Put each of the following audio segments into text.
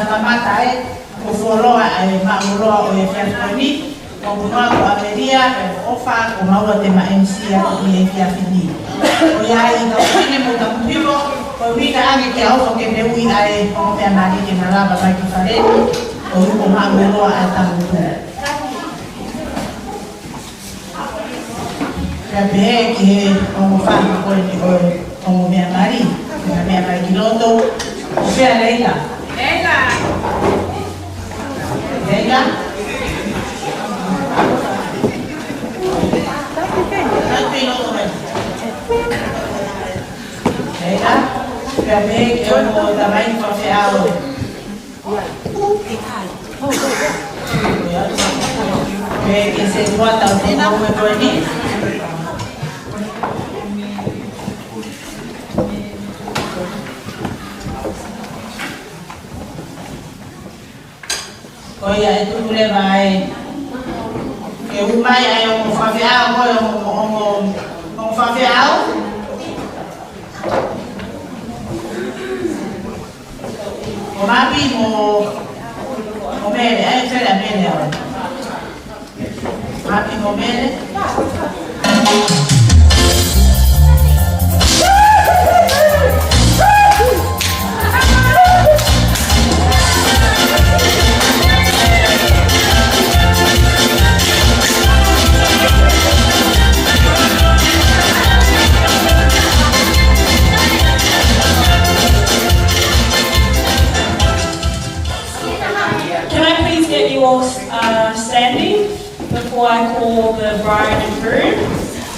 tamata o foloa ai mauroa o e fiafoni o kunua ko Ameria o ofa o maua te ma-MC a i e fiafini. O ia i ka uine mo tamupivo o wika ake kia ofo ke meui ai o mea nari ke nalaba mai ki whareni o uko mauroa a tamutu. Ka pehe ki he o mo whanga koe ni o mo mea nari. Ka mea nari ki loto. O whea Leila. Leila! Leila? Leila? Ka pehe ki o mo tamai ki whawheao. Pehe ki se tuata o tena ue koe ni. Koia e tuku lewa ai ke umai ai o mo whawheao koe o mo whawheao. O mapi mo mele, ai whera mele au. Mapi mo mele. Standing before I call the bride and groom.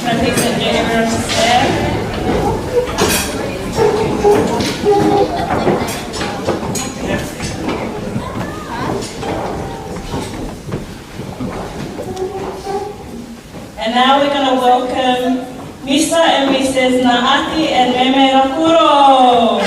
Can I please get everyone to stand? And now we're going to welcome Mr. and Mrs. Naati and Meme Rakuro.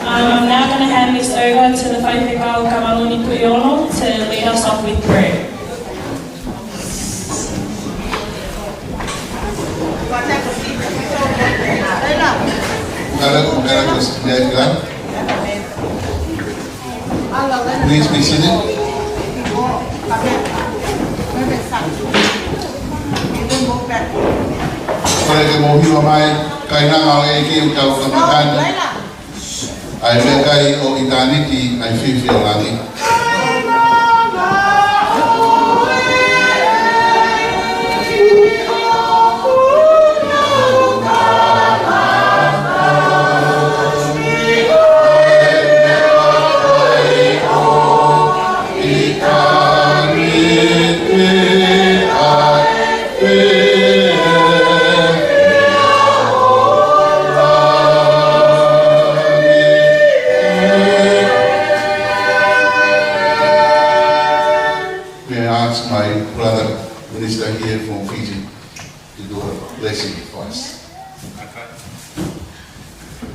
I'm now going to hand this over to the Whaipekau Kamaluni Puyono to lead us off with prayer. Please be seated. Para ke mohiwa mai kainanga o e ki utau kamatani. Ai mekai o itaniti ai fifi o langi.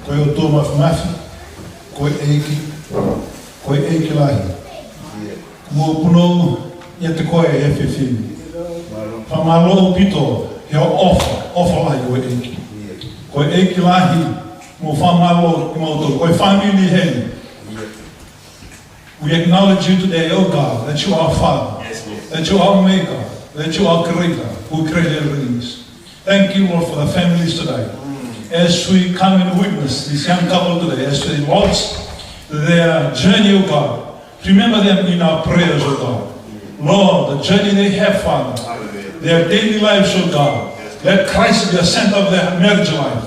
Koe o tō mawhimafi, koe eiki lahi. Mua puno ia te koe e whiwhini. Whamalo pito he o ofa lahi koe eiki. Koe eiki lahi, mua whamalo i mauto, koe whamini hei. We acknowledge you today, O God, that you are Father, that you are Maker, that you are Creator, who created everything. Thank you, Lord, for the families today. As we come and witness this young couple today, as they launch their journey, O God, remember them in our prayers, O God. Lord, the journey they have, Father, their daily lives, O God, let Christ be the center of their marriage life.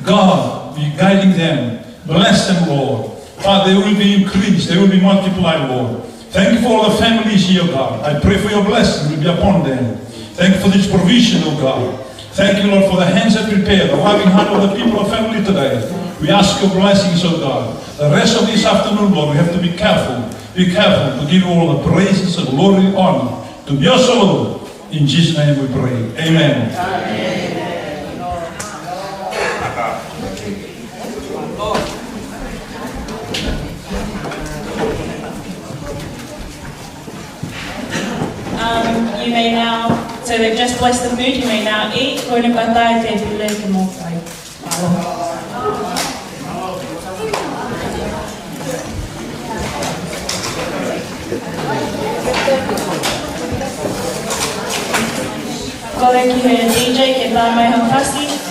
God, be guiding them. Bless them, Lord. Father, they will be increased, they will be multiplied, Lord. Thank you for all the families here, God. I pray for your blessing will be upon them. Thank you for this provision, oh God. Thank you, Lord, for the hands that prepare, the loving heart of the people of family today. We ask your blessings, oh God. The rest of this afternoon, Lord, we have to be careful to give you all the praises and glory and honor to your soul. In Jesus' name we pray. Amen. You may now, so we've just blessed the food, you may now eat. Koina katai te pule te mokai. Kore ki he DJ ke tā mai hampasi.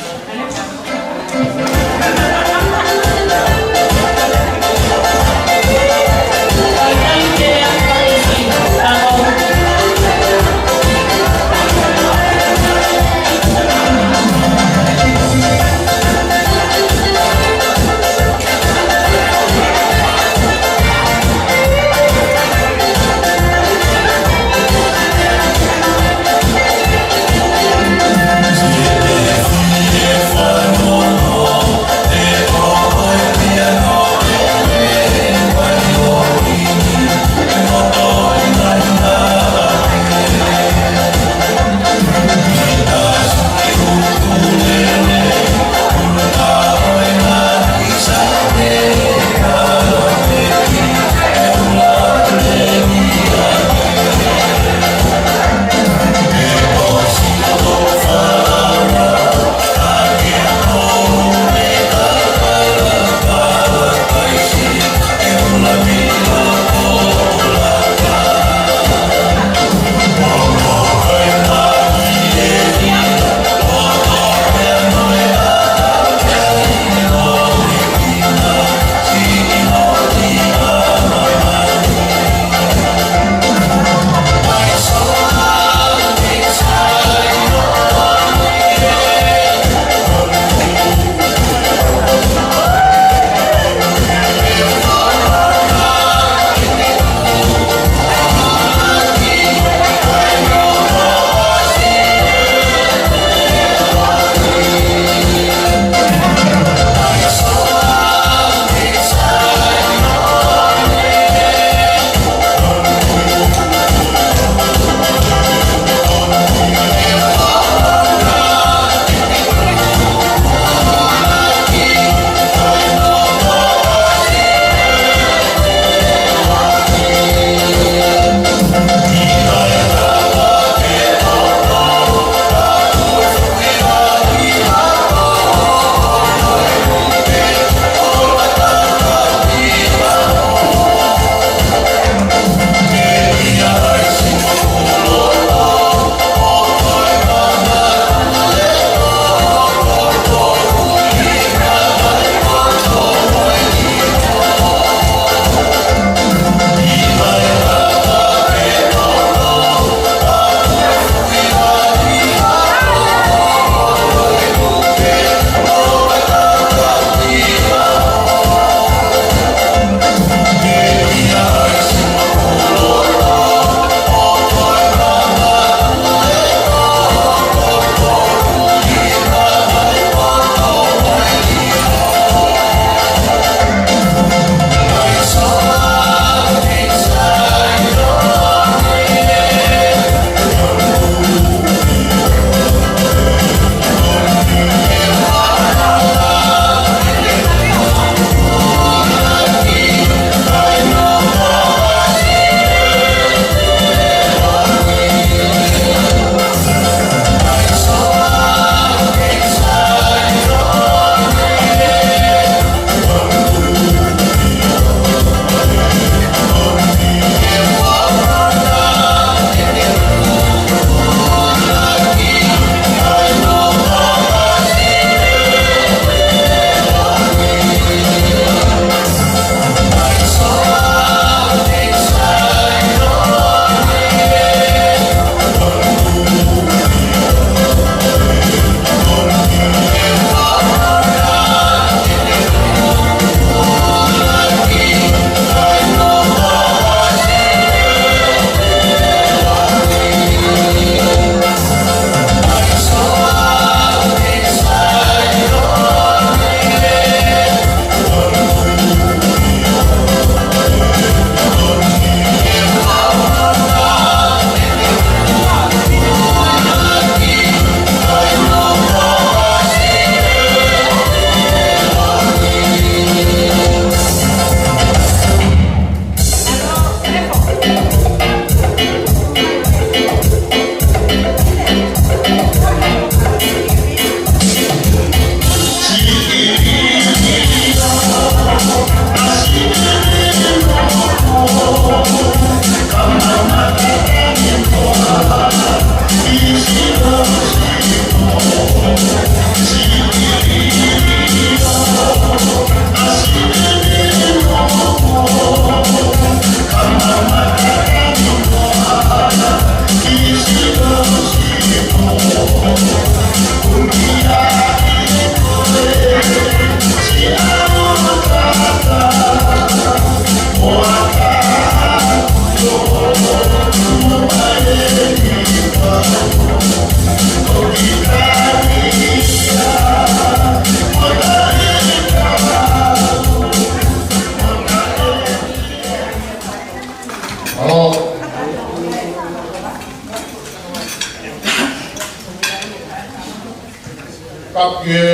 ke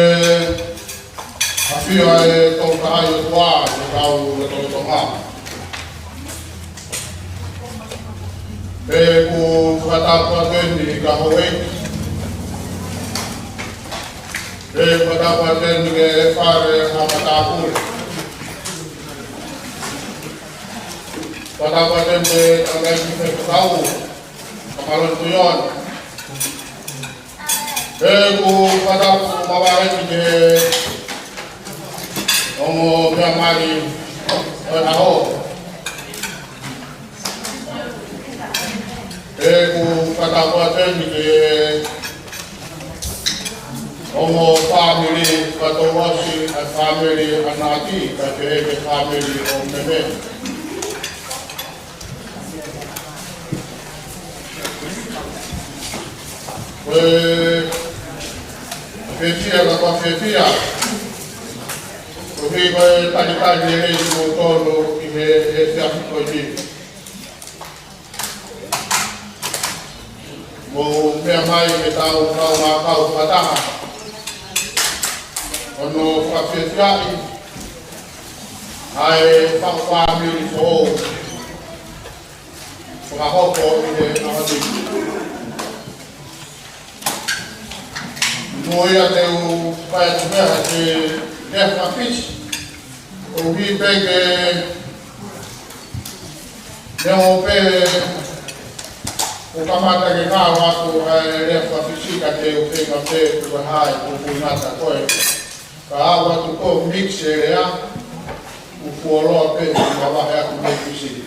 afia e tau kahai o tua e tau e tau tonga. E ku whakatapua tēni ka hoi. E whakatapua tēni ke e whare hamatapure. Whakatapua tēni ka ngai ki whekatau, ka maron tuion. E ku whakatapua mawareki ke ongo mea mari o naho. E ku whakatapua tēni ke ongo family katawasi a family a Naati ka ke family o meme. Fefia ka kwa fefia. Kohi koe tanikani e hei mo tolo ki he fiafi koe di. Mo mea mai me tau ngā kau pataha. Ono whawhiawhiai, ai whawhamiri fo whakahoko i he ahadi. Moia te u whae tumeha te lehma fish, o hi peke neo pe o kamata ke ngā watu ai lehma fishika te u peka pe kua hai o punata koe. Ka awa tu ko mix e rea, u fuoloa pe ka wahe aku me kisi.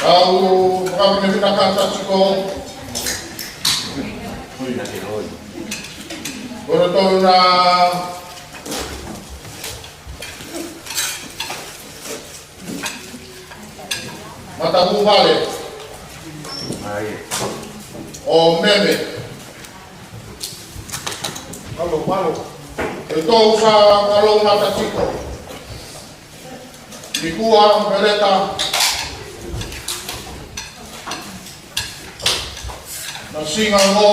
Au whakapine whina kata tiko. Koro tau na matapu vale. O meme. Malo. E tau sa kalou mata tiko. Nikua, Bereta. Na singa ngo.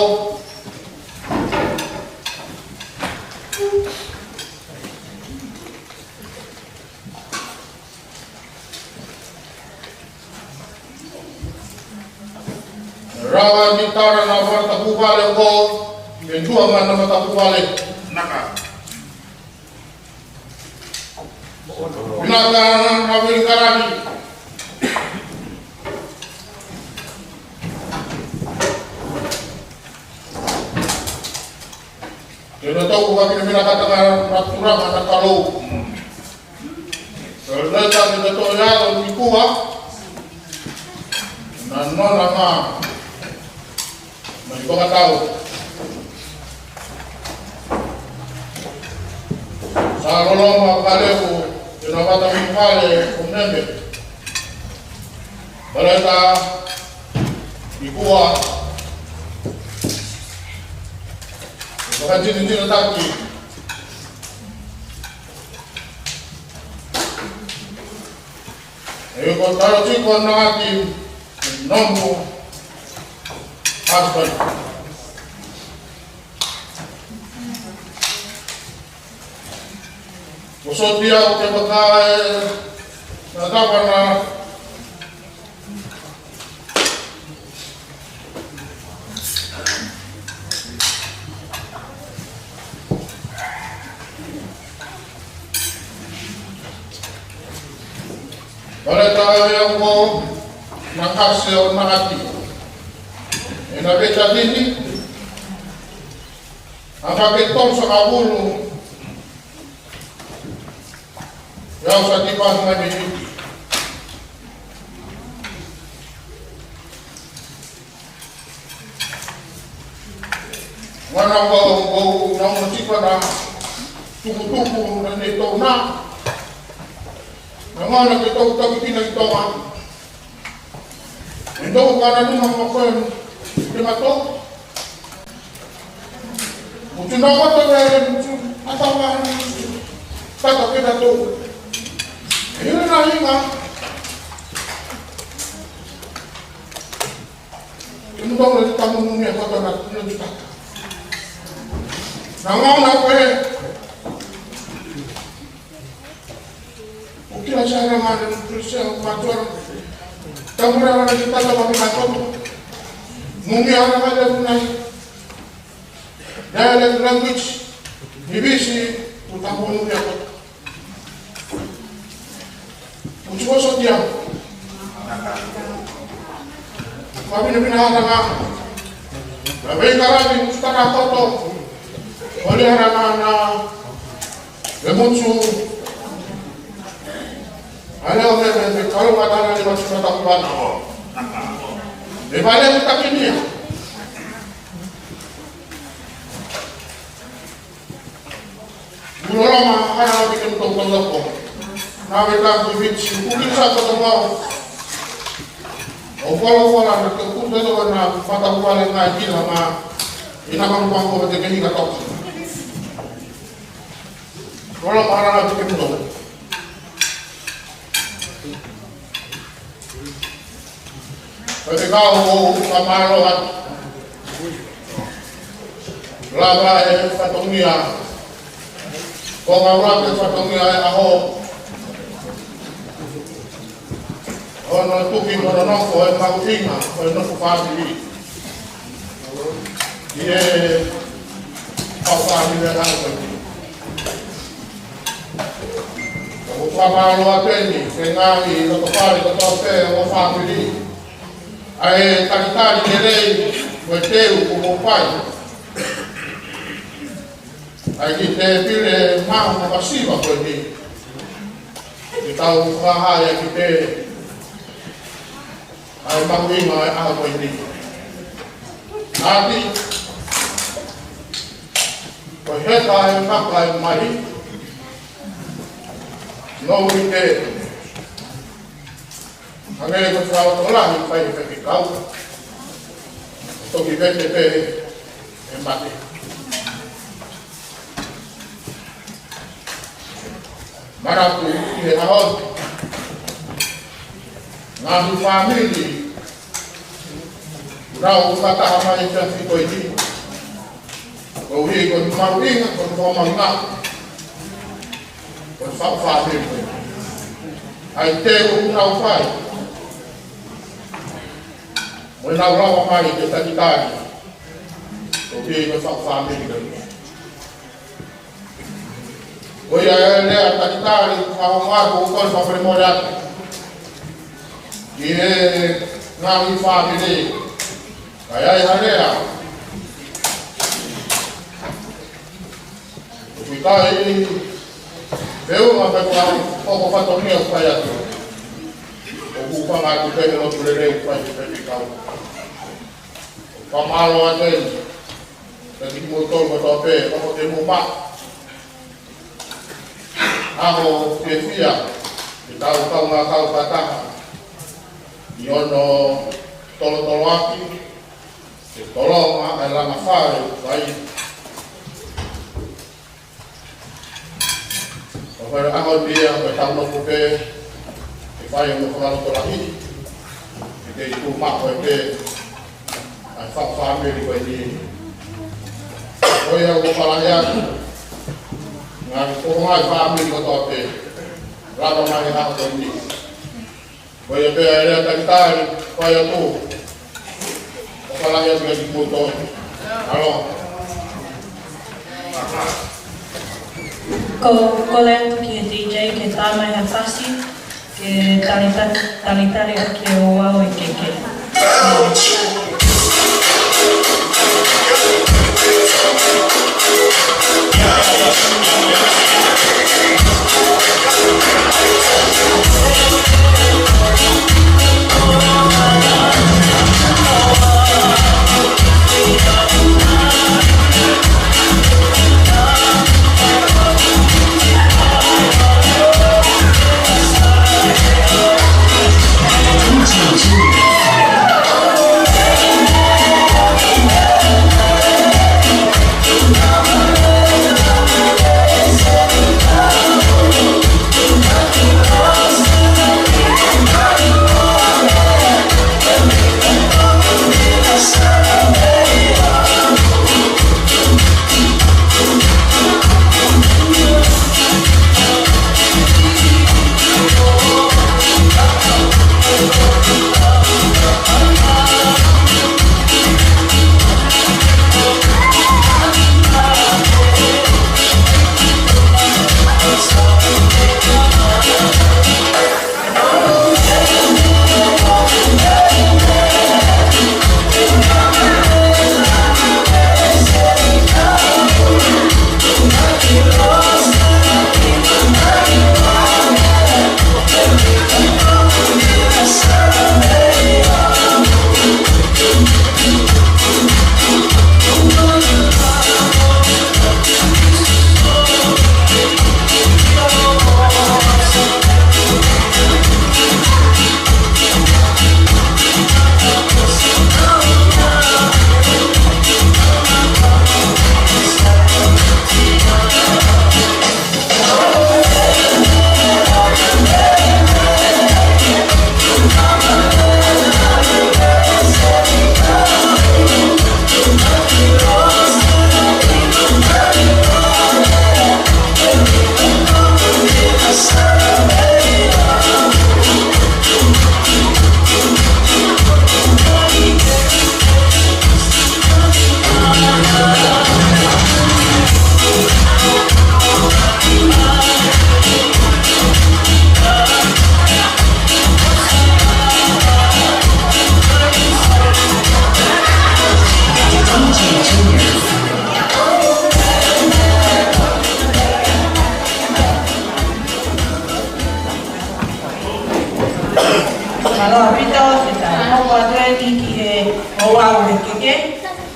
Rawa ditara na matapu vale ngo. Mentua mana matapu vale. Naka. Naka na wilkarani. Kena tahu kami nak katakan Rakuro anak kalau. Kerana kita tahu ya kalau nikah, nana nama, mereka tak tahu. Kalau lama kali aku, kenapa tak kali umumnya? Mereka nikah. Bukan jenis-jenis taki. Kalau taruh cikgu Naati, nombor husband. Bosok dia ke bekai, tak pernah. Mereka yang mau menghasil Naati, ina beca ini, apa ketong sakabulu, yang satipan lagi. Mana bau nama cikana, tuku dan itu nak. Namanya kita utang kita hitungan. Itu karena ini memakan lima tu. Mungkin nama tu atau mana? Kata kita tu. Ini naik kan? Tundong na kita mumumi ako ito na kita. Nangauna ko Ukila siya naman ng Kristiyan Pastoral. Tamura na kita na mamikakot. Mumi ako naman lang na dialect language. Ibisi, utang mo mumi ako. Ucibosot yan. Kami na pinahata nga. Labay karami, gusto na toto. Wali haraman na lemonsu. Ano ang kalau katakan di masuk kota kuban ako. Di balik kita kini. Bulan lama kaya bikin tong-tong ko. Nawe lang bibit kulit sa katamaw. O wala nagkukunta doon na patakuan ng ngayon na inakampang ko at ikini katok. Wala para na bikin doon. Ketika aku kamar lohat, laba fatungnya, pengawal fatungnya aku, orang tuki orang nongko yang mau singa, orang nongko family, dia apa dia aku, aku kamar lohat ini, sengaja aku family. Ai takitari nilei weteu como pai. Ai que te pile mau na pasiva por mim. Então faha que te ai mangima a por mim. Naati. Pois é ai mapai mai. Não me Angay ko sa wala ni pai pe kau. To gibete pe embate. Maratu ile ahon. Ngamu family. Rau kata ama itu ko ini. Ko hi ko mawing ko mawanga. Ko sa family. Ai te ko rau pai. When I run my mind, it's a guitar. Okay, what's up, family? We are there at the guitar, our mark, who calls for the modern. Yeah, now we family. I are there. We got it. Veo uma pessoa pouco fatomia para o pagar o pelo do leite para ficar. Pamalo atin, kasi motor ko tope, ako din mo pa. Ako, kesiya, itaw nga pataha. Yun o, tolo-toloaki, tolo nga, ay lamafari, bayi. Pero ako dia, itaw na pupe, ipayo mo kung tolaki. Ito itumak ko ito. Ang family ko ini. Kaya ko pala yan. Kung nga family ko ito, rado nga yung ako ini. Kaya kaya tagtay, kaya ito. Kung pala yan mga diputo. Ano? Kolem ki DJ ke tama na fasi ke talitari ke wao ke.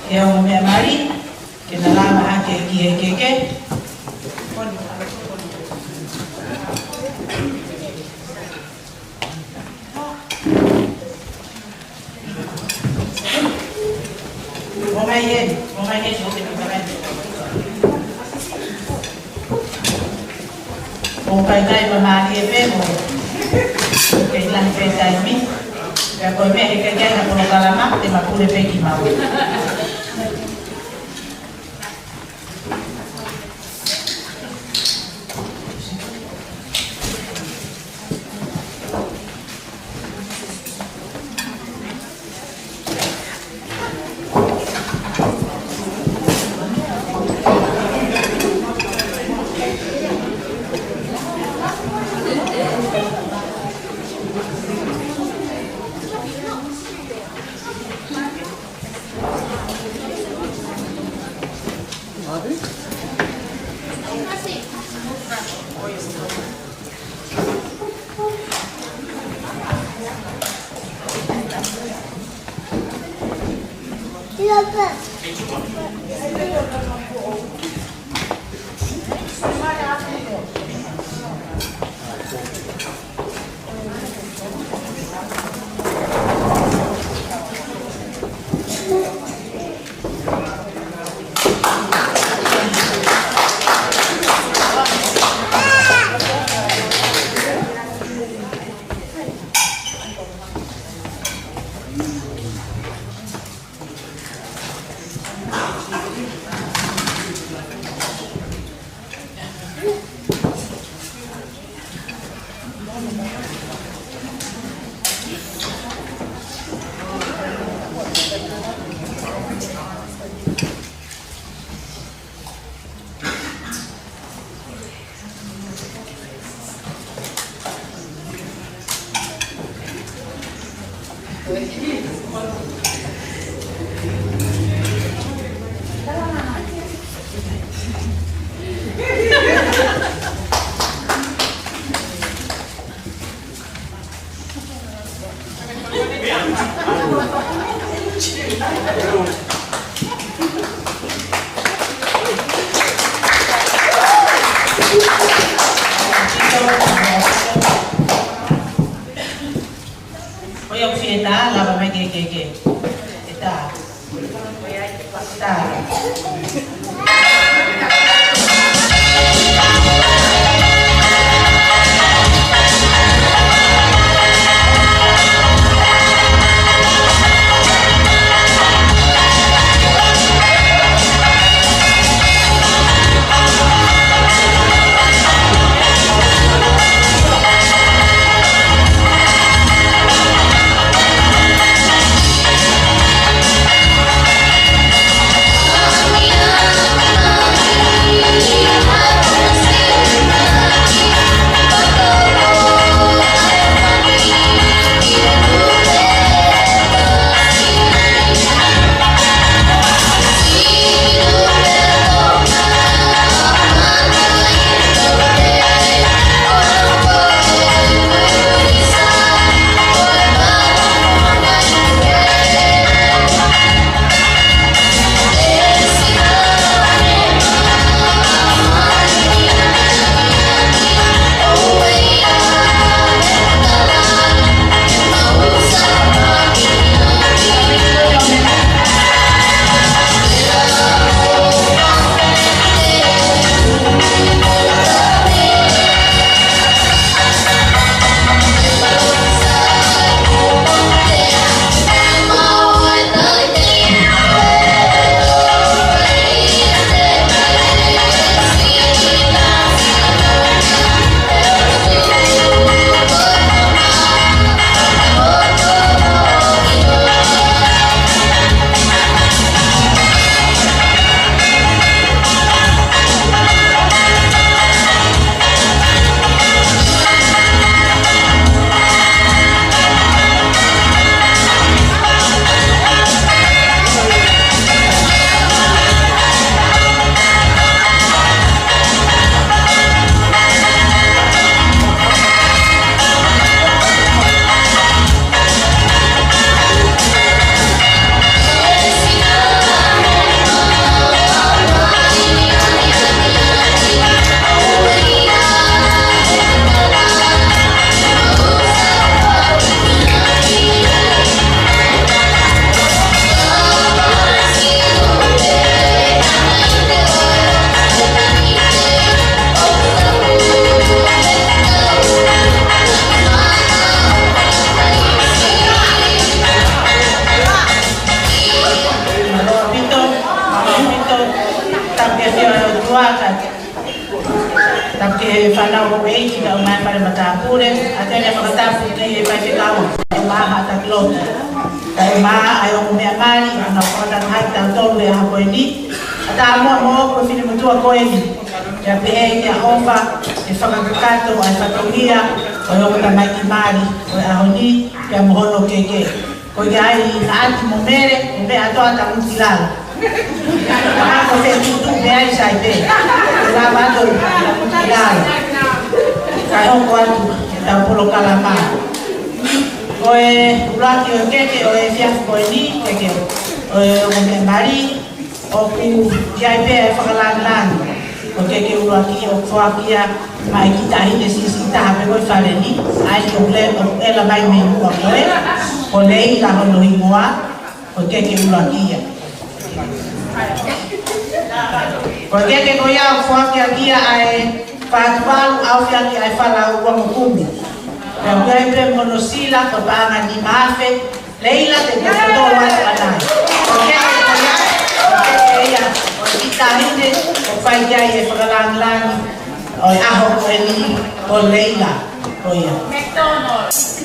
e o mea mari, ke na lama ake ki e keke. Momai yen, o te pikamento. O pai tai mamari e pemo, ke ilang peta i mi. Ya koe mea he kai na kono kalama, te makure peki mau. Yeah. tapi dia tua kan. Tapi fanau ko eiti ka mai para matapure, atene makatapu ki pa tikao. Ma ata klot. Kai ma ayo me mari na kota haita tolu ya hapo ini. Ata mo ko fini mtua ko ini. Ya pe ya ofa, ifakakato ay fatongia, oyo ko tamaki mari, o ahoni ya mohono keke. Ko gai naati momere, be ato ata mutilala. Ako se tutu be ai sai be. La bato mutilala. Kai ho kwatu ta polo kalama. Oe uraki o keke o e fiaf ko ni keke. O me mari o ku jai be fakalan. O keke uraki o fuakia mai kita hine sisi ta hape ko fareni. Ai ko le o ela mai me ko koe. O lei la hono himoa o keke urakia. Porque que no ya fue aquí ai Pastoral au fiaki ai fala o mukumi. Pero queempre monosila ko pa ni mafe leila te ko do wa sana. Porque ella o kita hinde o fai ya e fala lan o aho ko ni o leila o ya. McDonald's.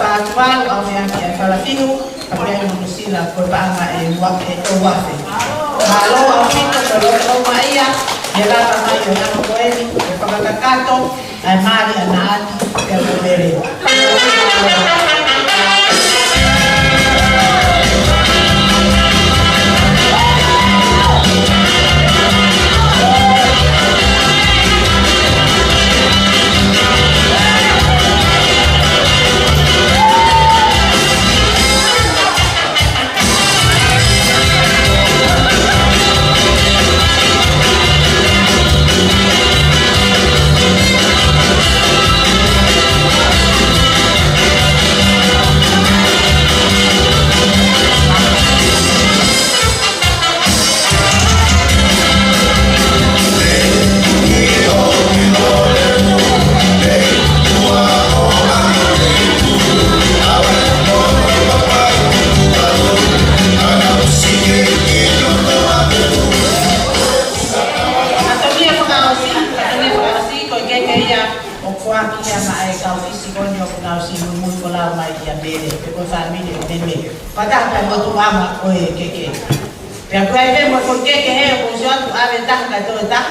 Pastoral au yang fala finu apa yang musila ko banga e wape to wape malo au finu ko maia yela kama yo na ko eni pakakato ai mari Naati ke bolere. Patah tu ama oe keke. Pero que vemos por qué que es un shot a ventaja que todo está.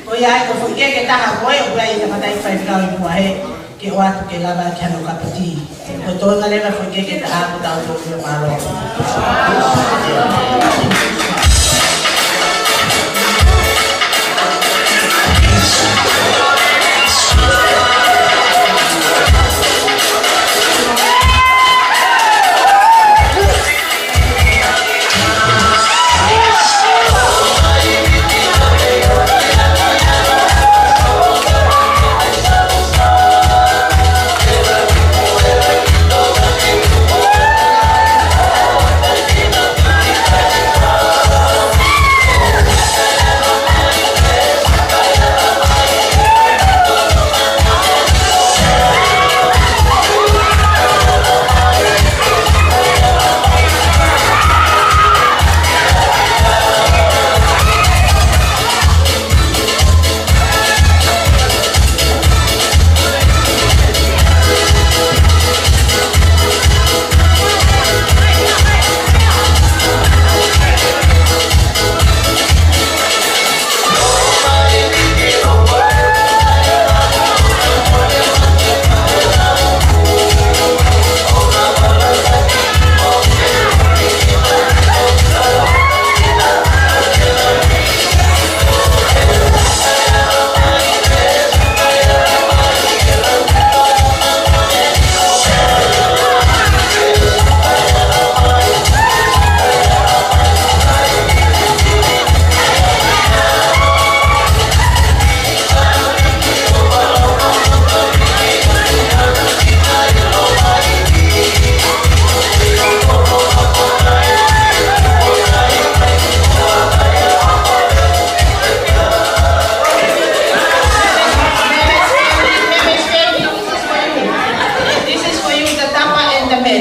Oye, hay que por qué que está a oe o ahí te mata y no y muaje que o atu que lava que no capiti. O todo la leva por qué que está a botar o malo.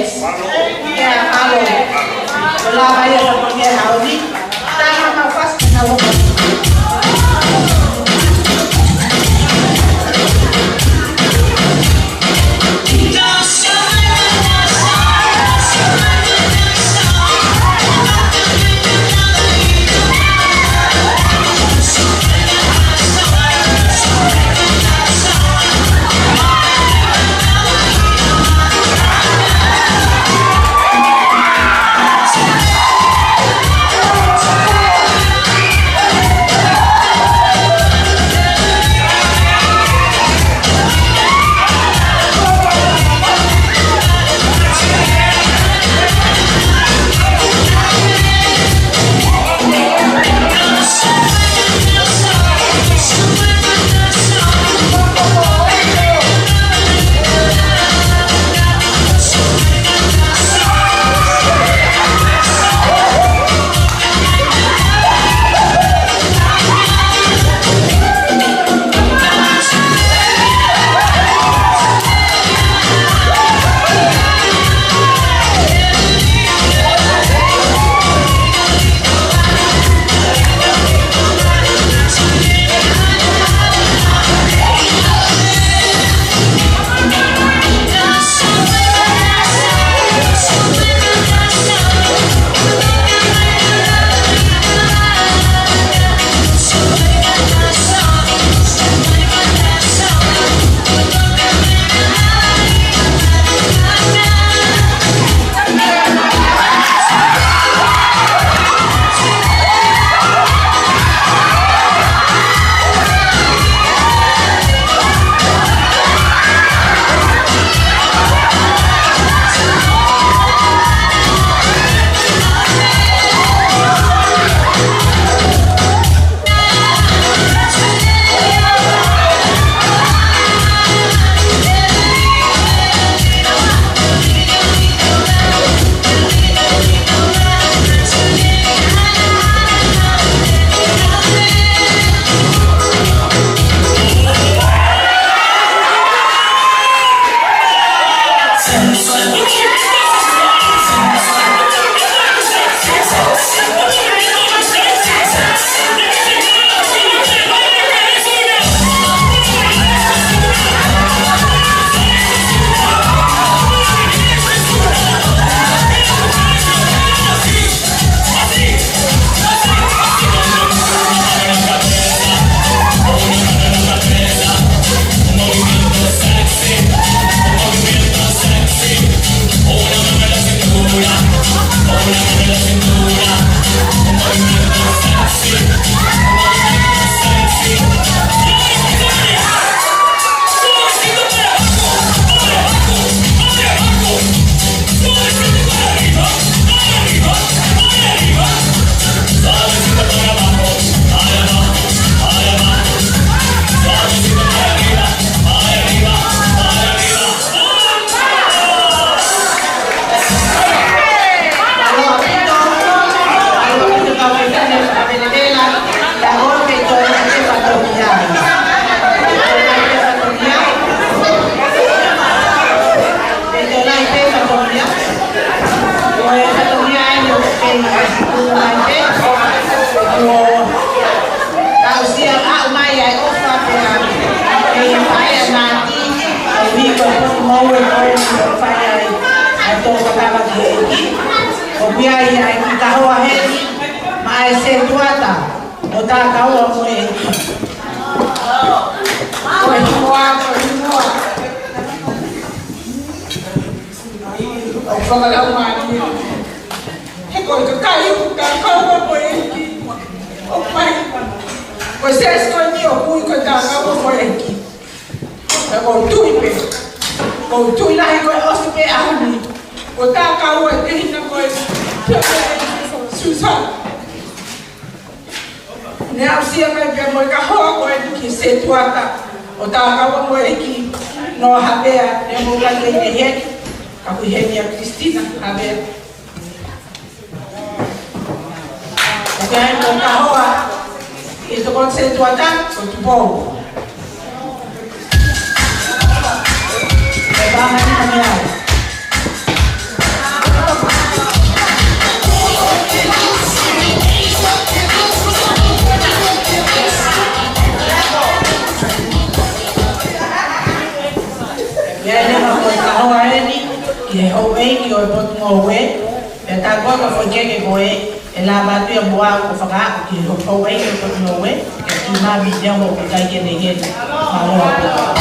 Yes. Yeah, hello. Wala kaya sa pagkakauli. Tama mafast na ako. Ye ho e ki o pot mo we. E ta ko ko fo ke ko e la ba tu mo a ko fa ka ki ho e ki pot mo we. Ke ki ma bi de ho ko kai ke ne ge. Ma lo.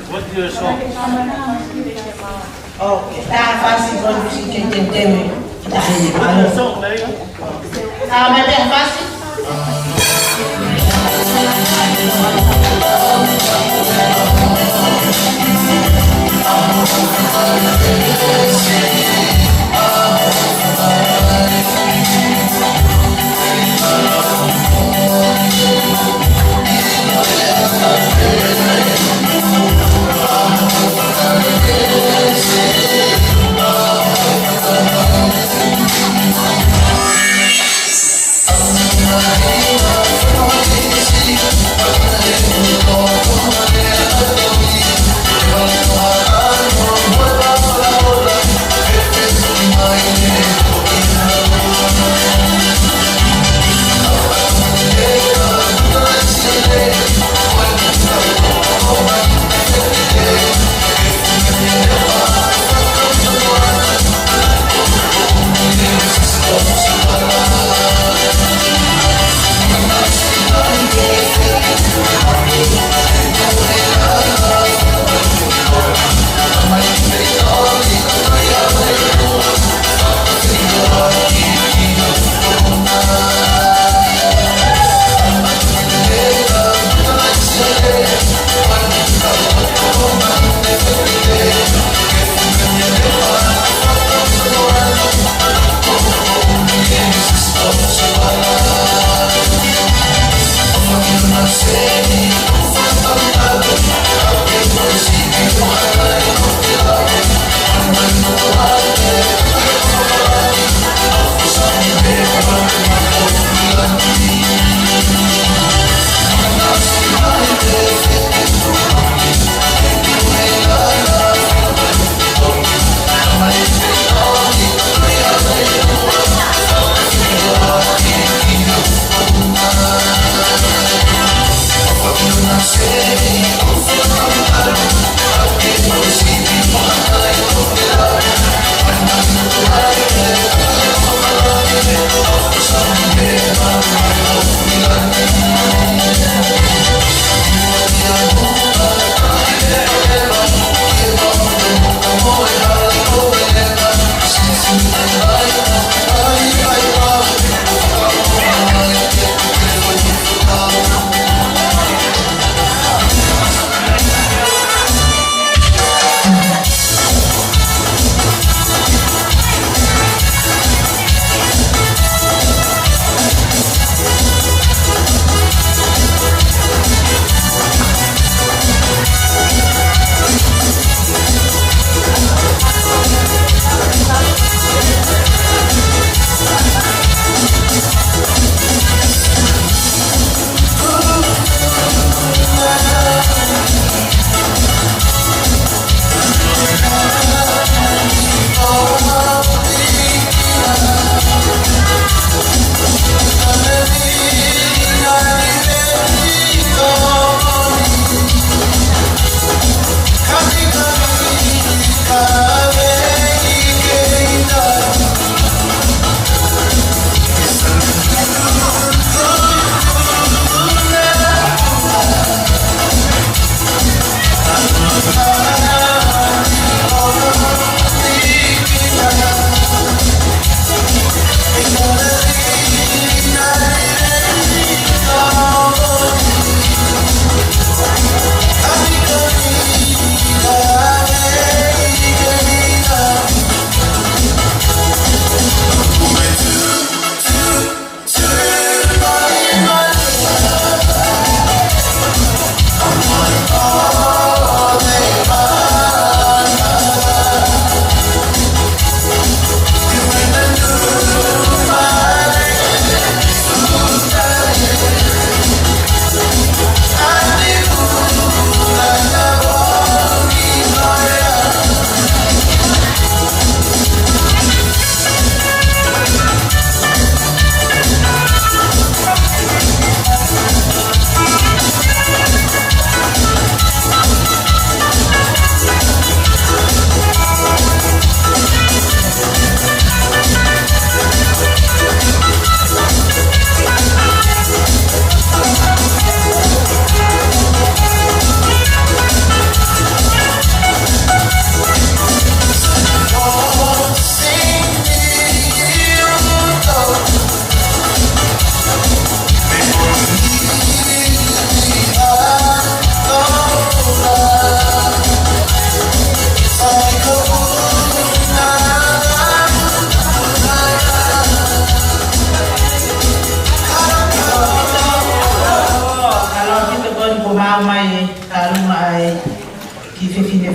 What's your song? Okay, tá fácil quando você quer entender. Tá aí, What's your song, Larry? mas é fácil. Oh,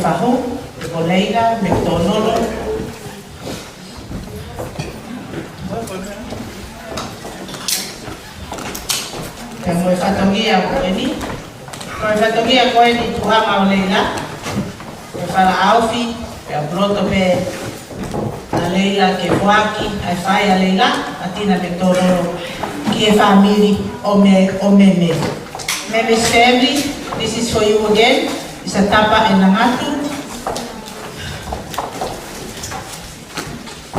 whahu, e ko Leila, me tonolo. Ke mo e whatongia ko e ni. Ko e whatongia ko e ni tuhanga o Leila. E whala auwhi, e a broto pe a Leila ke whaki, ai whai a Leila, a tina me tonolo ki e whamiri o me. Meme's family, this is for you again. It's a tapa and Naati.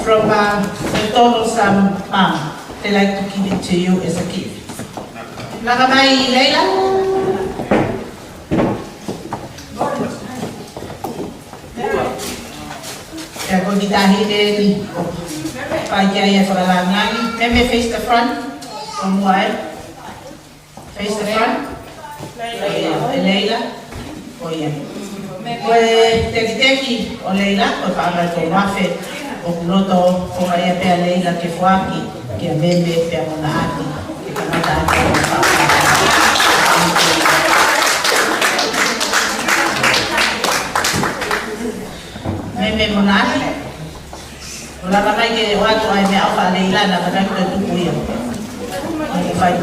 From McDonald's mom. They like to give it to you as a gift. Nakamai Leila? Kaya kung ditahin ni pagkaya for a lang. Maybe face the front. From wide. Face the front. Leila. O yan. Pues teki o Leila, o para ko mafe o kuloto o kaya pe a Leila ke fuaki ke a bebe pe a Naati ke kanata ake o papa. Meme mo Naati. Wala ka may ke watu ay me au ka Leila na kadang ko tuku yan. Ay fai.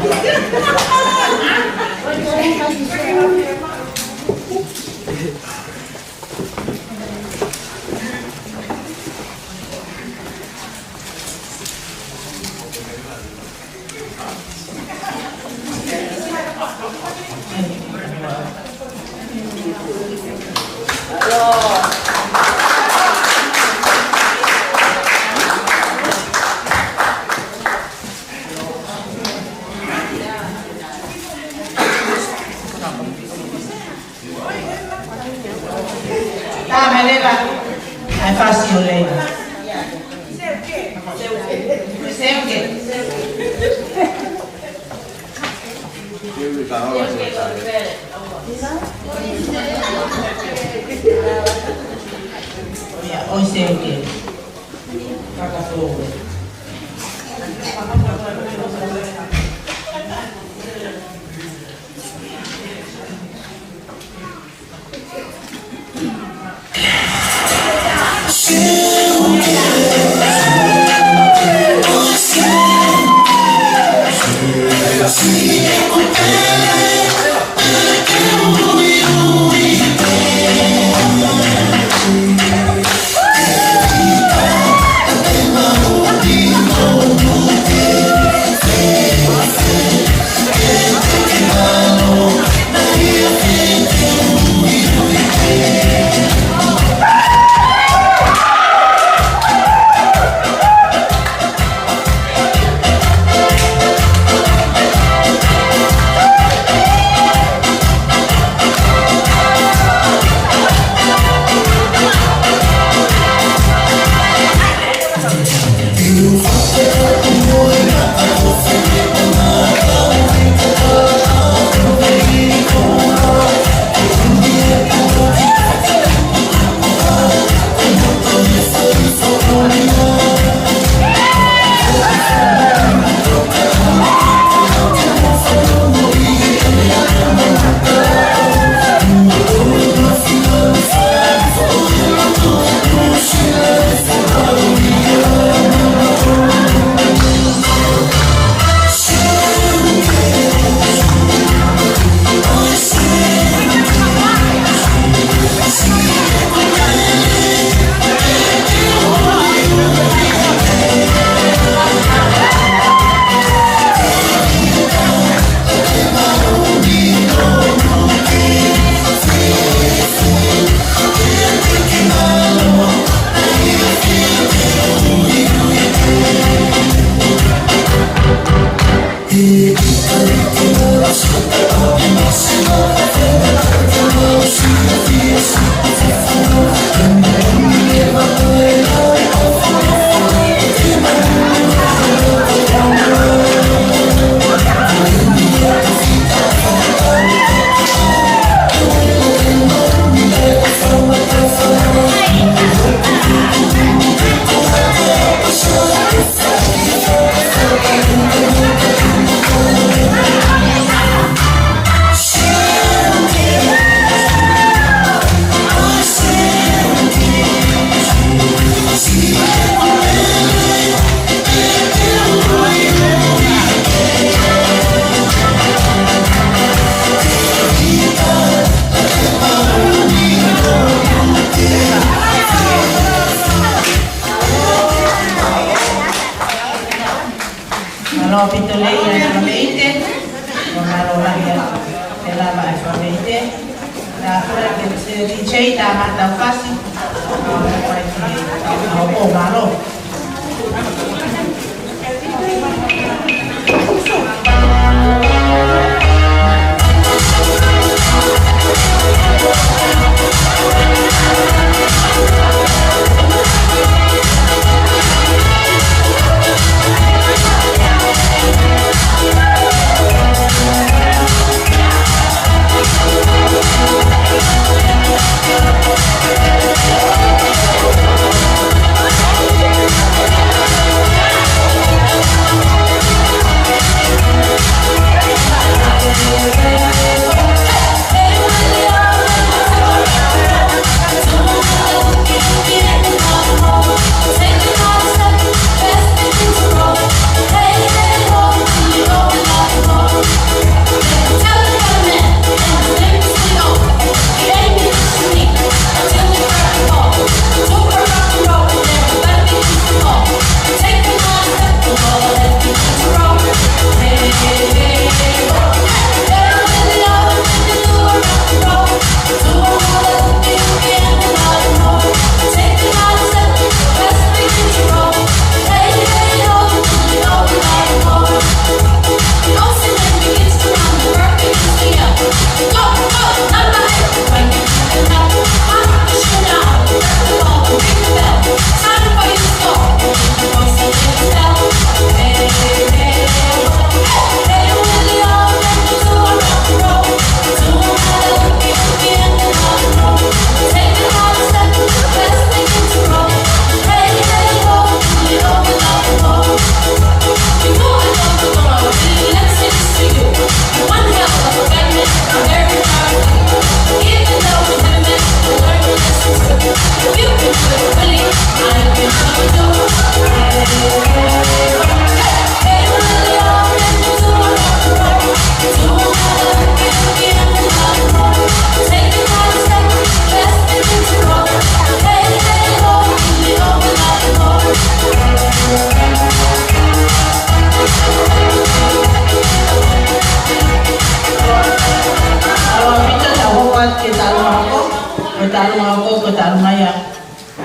Ai fácil, Leila. Você é o quê? Hoje sei o quê? Oh, no pito lei e famete, non ero Maria della famete, la quella che si dice da Marta Fassi, no, malo.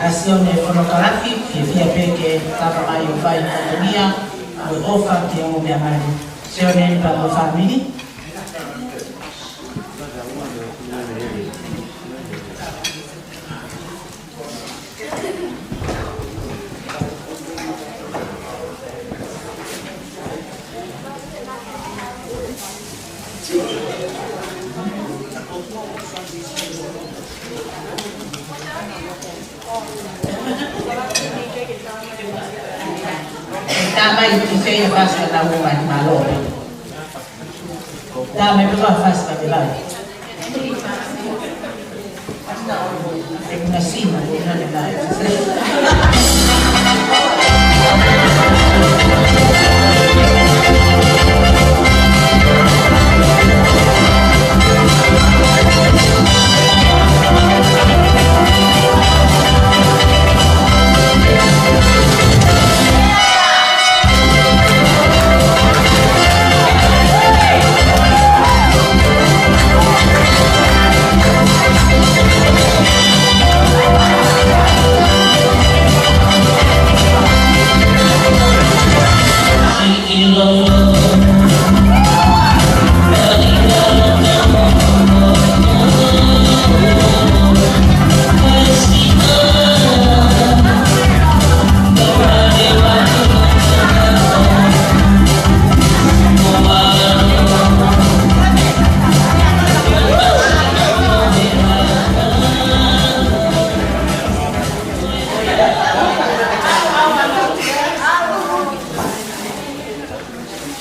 Azione fonografica che via perché stava mai un fai in mia o fatti un mia mare azione per la famiglia Tama itu saya pas kata umat malu. Tama itu pas kata bilang. Terima kasih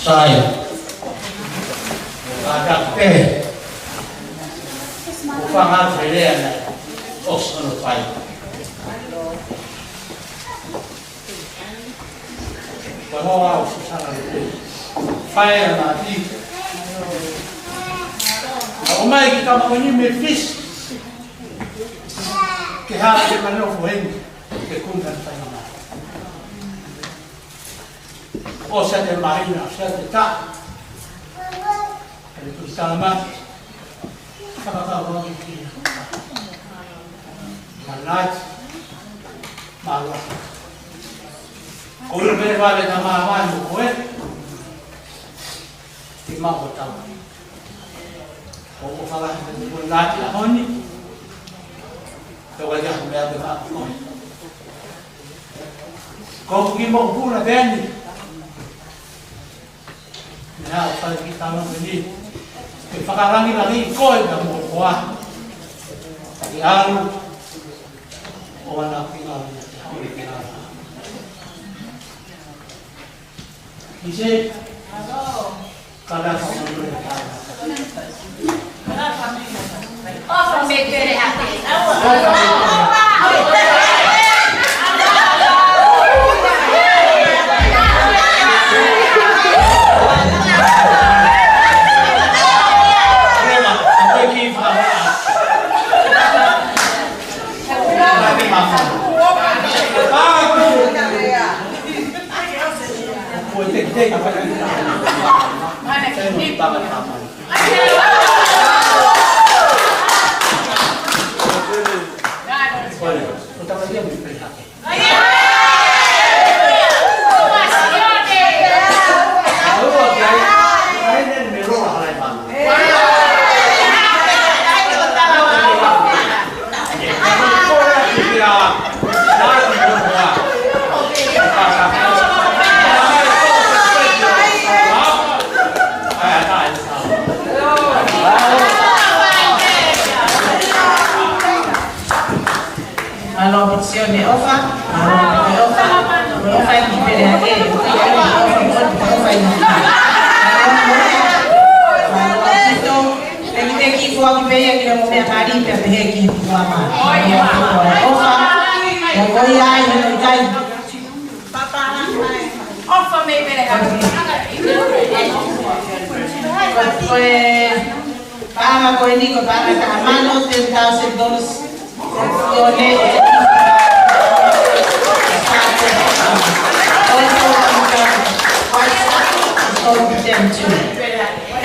saya agak ufangat belian osno fai bahwa susah itu fai Naati umai kita mau ini mefis kehal kita no fueng ke kundan fai o se te marina, se te ta. Ele tu salama. Kakakawa ki. Manat. Malo. Kau lebih balik nama mana kowe? Lima hotel. Kau salah dengan Naati apa ni? Kau aja melihat apa kau? Kau pergi mau pun ada ni. Nah, kalau kita mau beli, sekarang lagi kau yang mau kuah. Tapi alu, orang nak tinggal di sini. Isi, kalau kamu boleh tahu. Oh, from big very happy.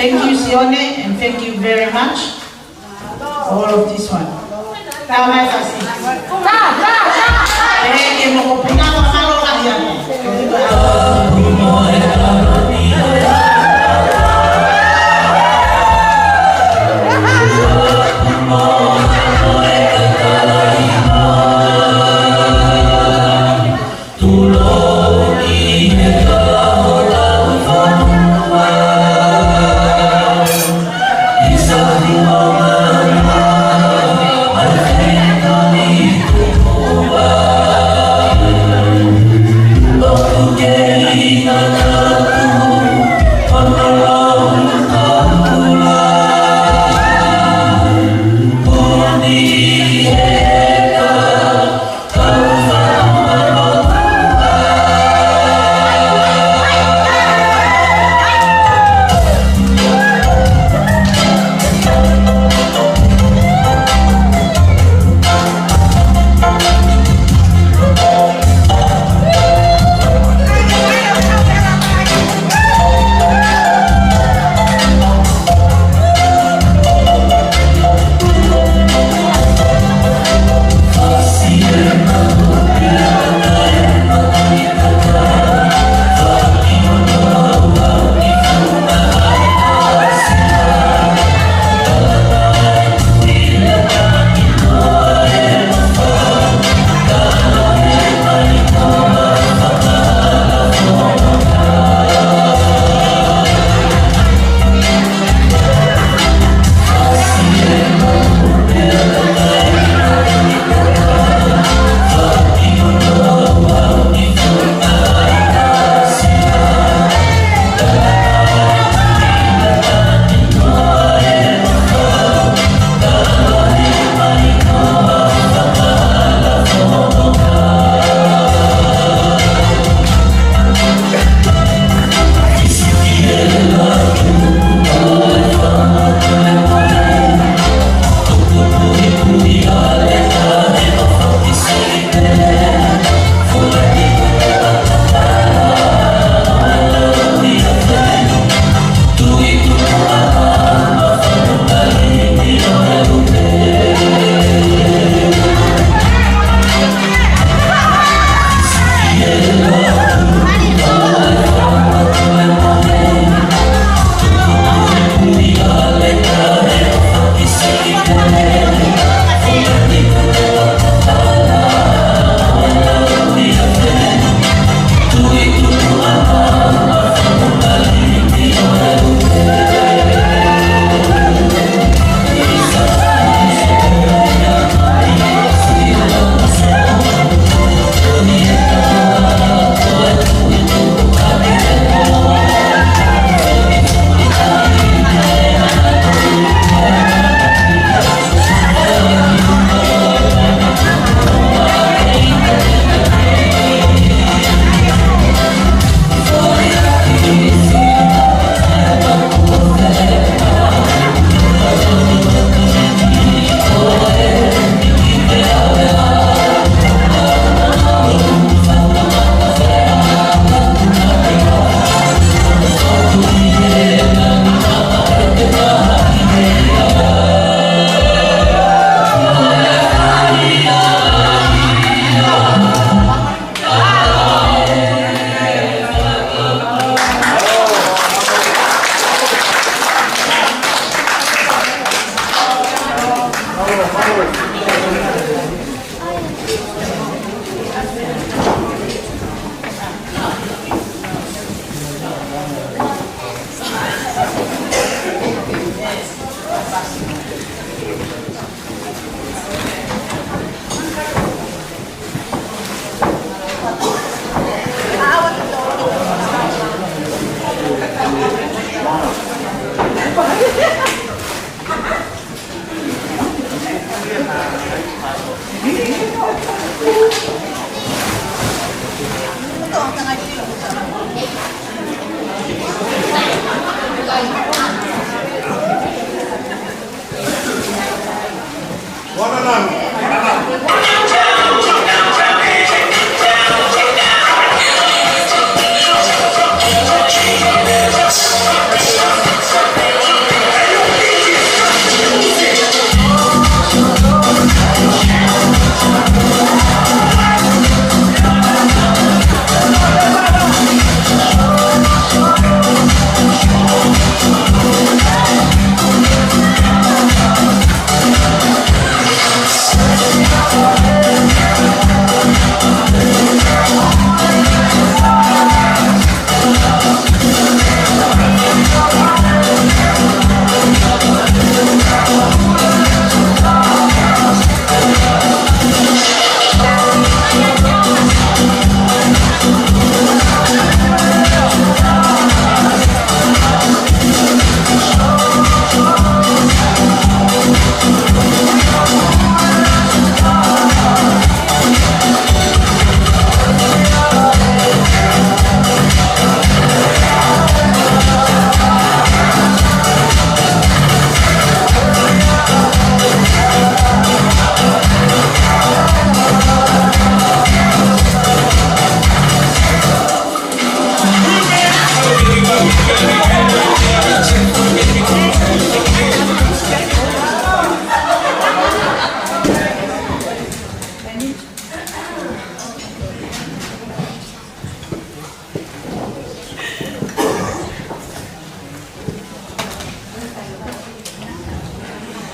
Thank you, Sione, and thank you very much for all of this one. Tama kasi. Que mo opinaba malo lang yan.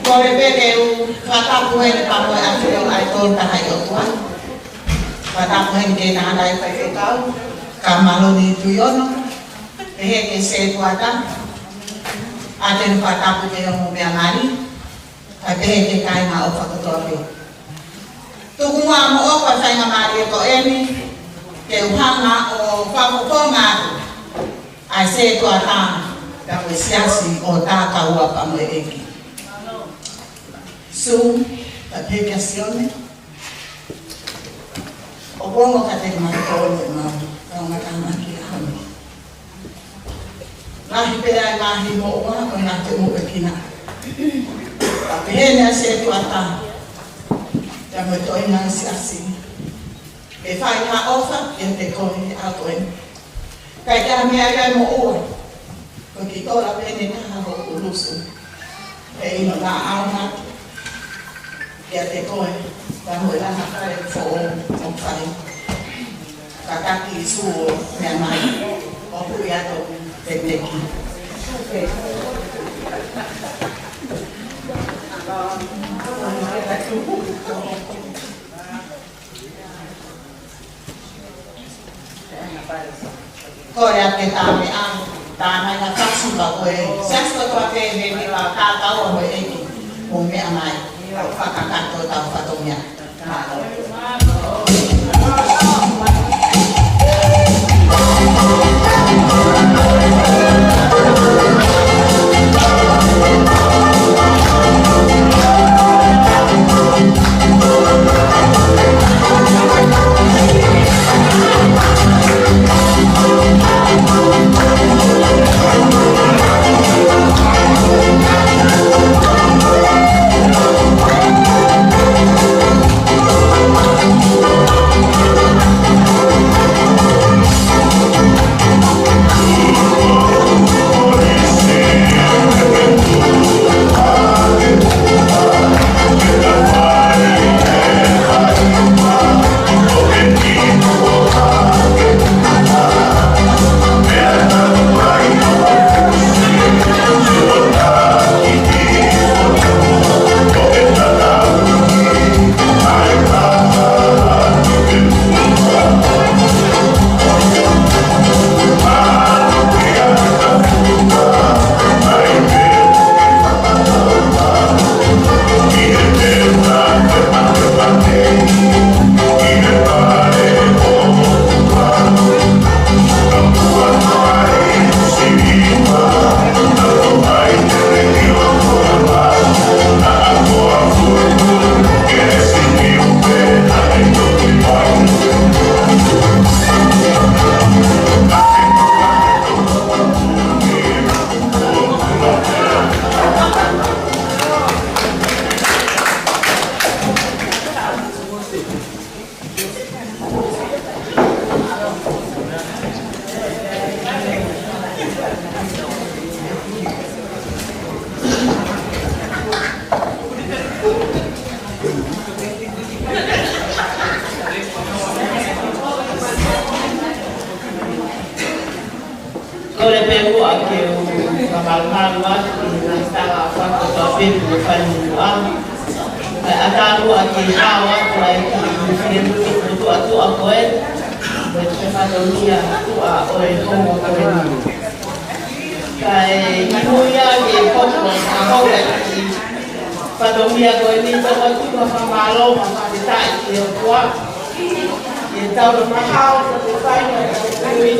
Kore peke u whatapu hene pamoe atu ai tōn tahai o tua. Whatapu hene ke nānai whai kau, ka maloni tuiono, e he ke se tuata. A tenu whatapu ke o mea mari, ka te he ke kainga o whakatoa. Tuku mua mo o kwa whainga mari e ko eni, ke uhanga o whakoponga atu. Ai se tuata, ka we siasi o tā kaua pamoe eki. Su, la pegazione. O bongo ka te matolo e mau, ka o matana ki a hami. Nahi pera e mahi mo oa, o nga te mo e kina. Ka pehene a se tuata, te mo e toi nga si asi. E whai ka ofa, e te koi a koe. Kai te hamea kai mo oa, ko ki tora pene taha ho ulusu. E ino nga au matu. Ia te koe, ka hoi lana kare fo o whai. Ka taki I suo mea mai, o hui ato te teki. Kore a te tāme ang, tāmai na whaksuka koe. Sesto toa te me wa kākau o eki, o mea mai. Kau whakakato tau whatongia. Kore peku ake o kamalmalu atu na stara whako toa peku o whanungu amu. Kai ataru ake hao atu ai ki whiendu kutu atu a koe. Mai te whanaunia atu a oe hongo koe nuru. Kai inuia ke koko a hore ki whanaunia koe ni tau atu ma whamalo ma whanetai ki o tua. Ke tau na mahao sa te whainga ki te kui.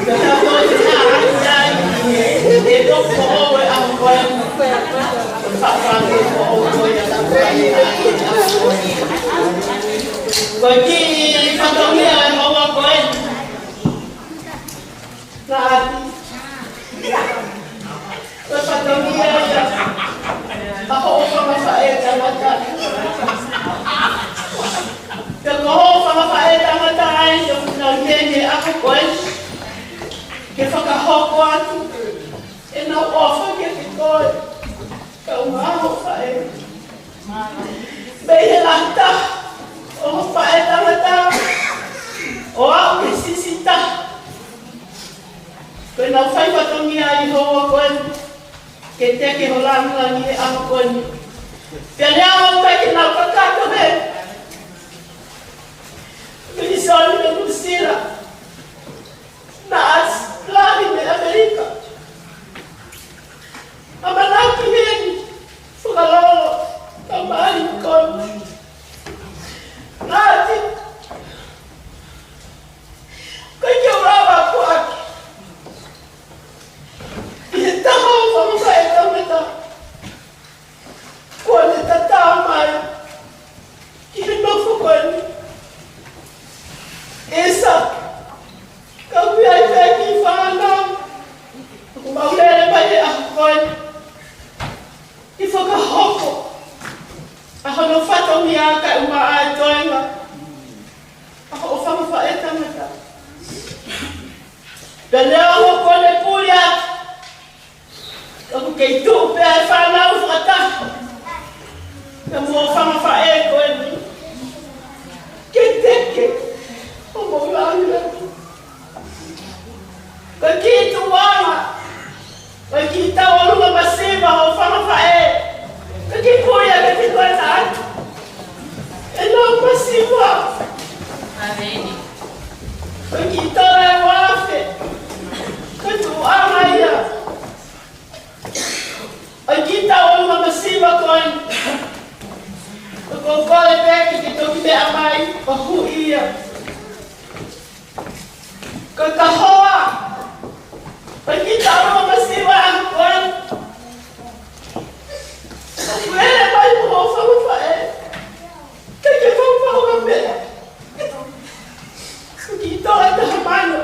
Ka tau toi te nā ai e toko oe a koe. Whawhake ko o koe a tau koe a koe. Koe ki whanaunia e maua koe. Naati. Koe whanaunia e a ho whawha e tangata. Ka koho whawha e tangata ai te whanau kene a koe. Ke whakahoko atu, e nau ofa ke te koe, ka ungaho whae. Mei he lata, o ho whae tangata, o au ke sisita. Koe nau whai whatongia I hoa koe, ke teke holangi e amakoni. Pia lea o peke na kakato me. Mini soli me kusira. Na as lari me Amerika. Amanaki heni. Fukalolo. Kamari koni. Naati. Kaya uraba kwake. Itama ufamuka ekameta. Kwani tatama. Kinofu kwani. Esa. Kapia ifeki fana. Kumaulele pale akwani. Ifoka hoko. Ako nufata umiyaka umaatoinga. Ako ufamufa ekameta. Daleo mo kone kuya. Ako kay tupe ay fana ufata. Kamu fama fa eko eni. Keteke. Omo ulanga. Kakitu wama. Kakita walunga masiva o fama fa e. Kakikuya kakikuya taat. Eno masiva. Amém. Kakita la wafe. Katu amaya. Kakita walunga masiva kon. Kakokole peke kitokide amai. Kahu iya. Kakahoa. Kakita walunga masiva kon. Kakuele mai muhofa mufae. Kakifampa ukamela. Kakita wata hamano.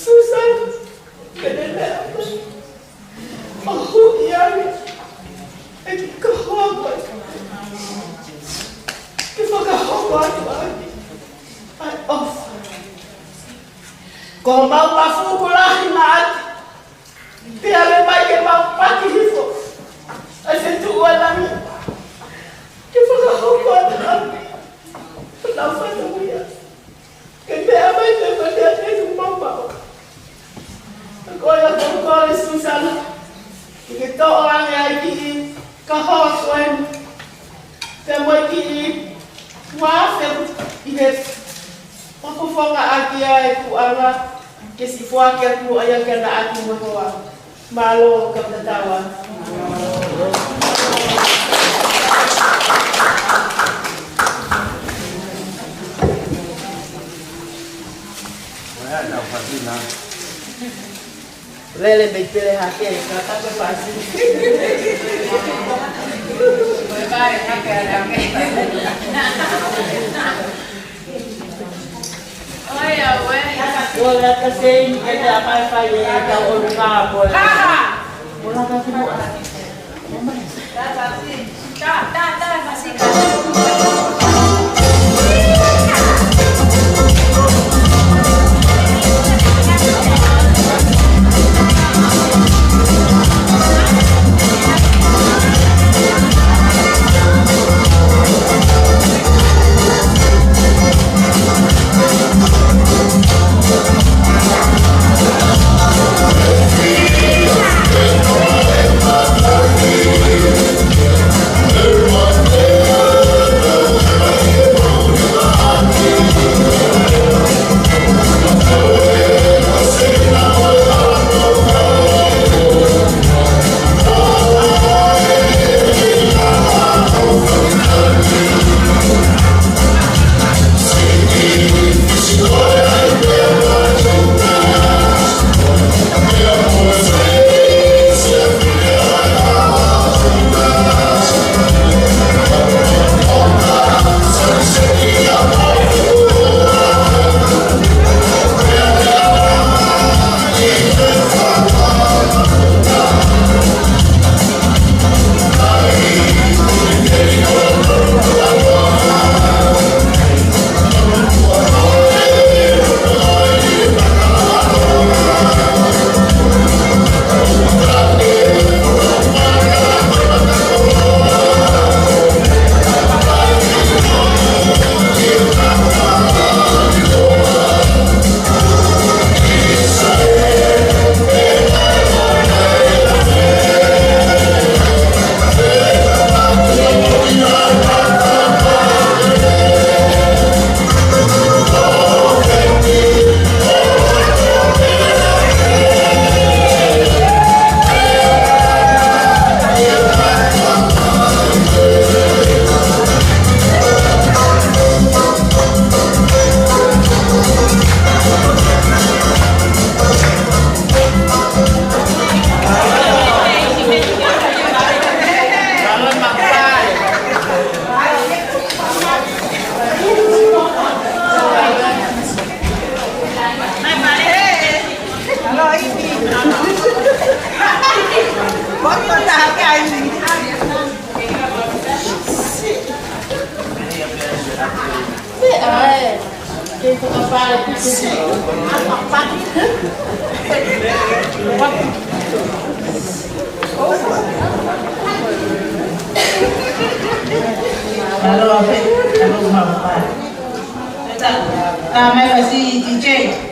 Susan, kenapa? Oh, iya, aku kehormat. Kita kehormat lagi. Off. Kau mau masuk pulang Naati? Tiada baik mau pagi itu. Asyik tu lagi. Kita kehormat lagi. Kenapa kamu ya? Kenapa itu pada itu mama? Kau yang kau susah. Kita orang yang di kahauan, semua di wafel ini. Aku fanga akia aku ala kesifua kia aku ayah kena aku mahwa malo kamtatawan. Lele beipele hake kata ke pasi. Vai, hake ada. Olha, ué. Olha, kasih kita apa ya kau orang boleh. Bola kasih bola. Tá, masih. Everyone DJ.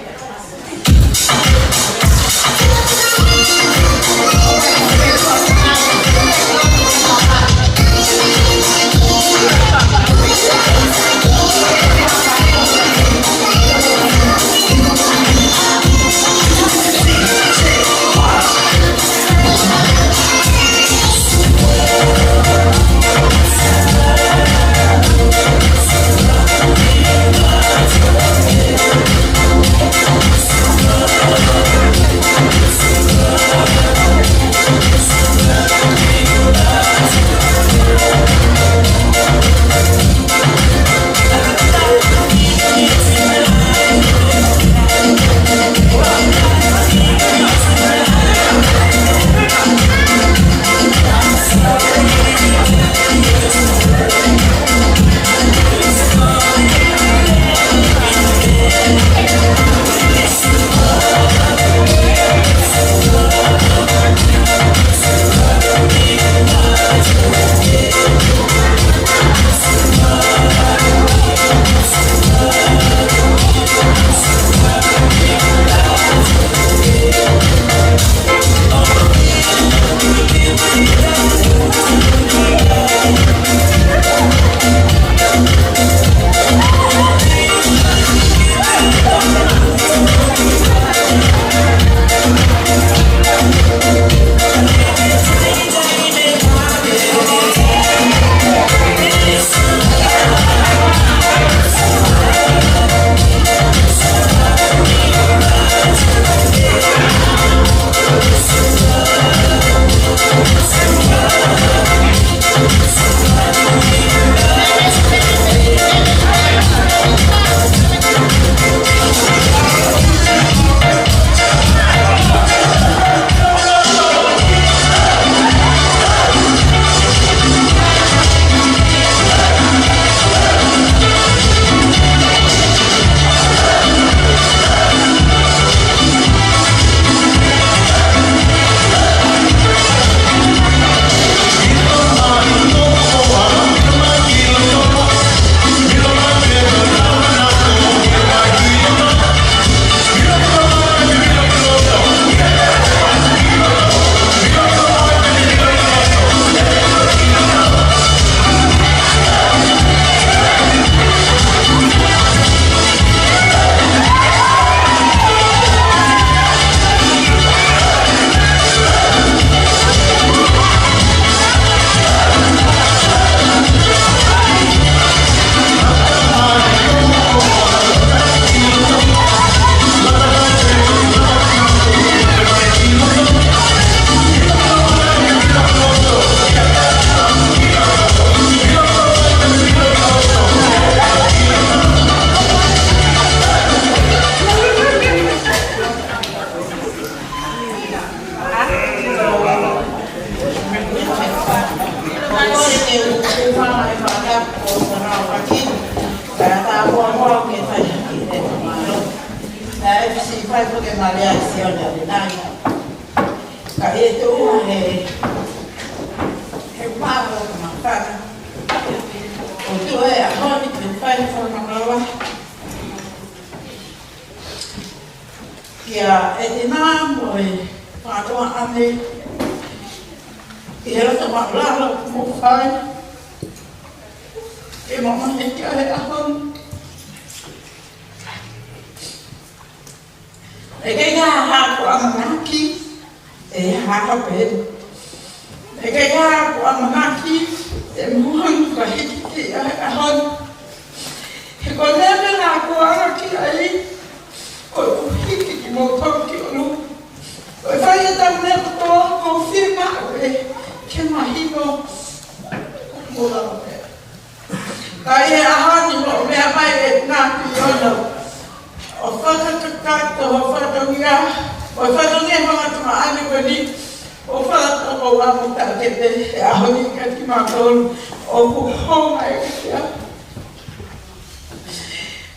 o amuta ke te ahoni ka ki makon o puhong ai kia.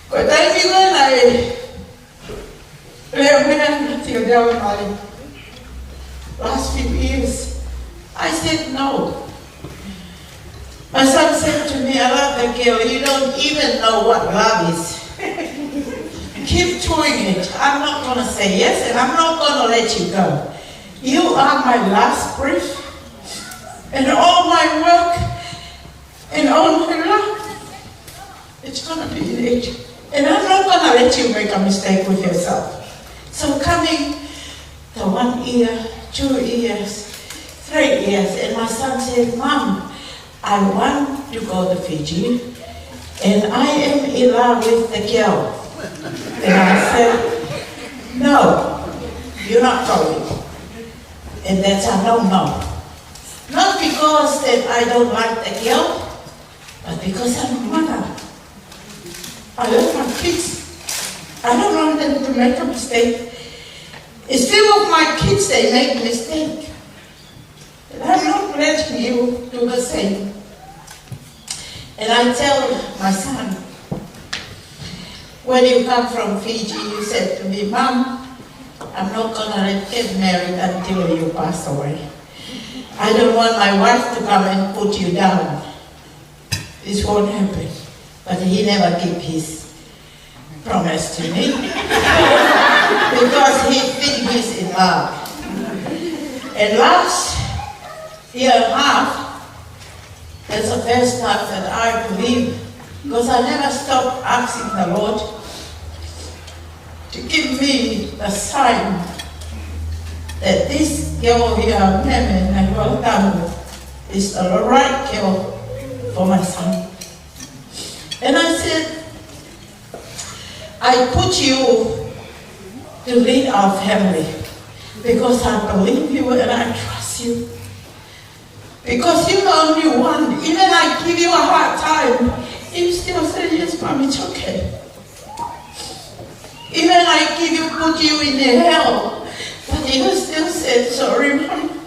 Ko tai mi ngana e leo mena ti o deo mai. Last few years, I said no. My son said to me, I love the girl, you don't even know what love is. Keep doing it. I'm not going to say yes, and I'm not going to let you go. You are my last breath, and all my work, and all my life. It's going to be it. And I'm not going to let you make a mistake with yourself. So coming to 1 year, 2 years, 3 years, and my son said, Mom, I want to go to Fiji, and I am in love with the girl. And I said, no, you're not going. And that's a no. Not because that I don't like the girl, but because I'm a mother. I love my kids. I don't want them to make a mistake. Instead of my kids, they make a mistake. And I'm not letting you do the same. And I tell my son, when you come from Fiji, you said to me, Mom, I'm not going to get married until you pass away. I don't want my wife to come and put you down. This won't happen. But he never kept his promise to me because he thinks he's in love. And last year and a half, that's the first time that I believe, because I never stopped asking the Lord to give me the sign that this girl here, Naivolatanu, is the right girl for my son. And I said, I put you to lead our family because I believe you and I trust you. Because you're the only one. Even I give you a hard time, you still say, yes, Mom, it's okay. Even I put you in the hell, but you still said, sorry, Mom,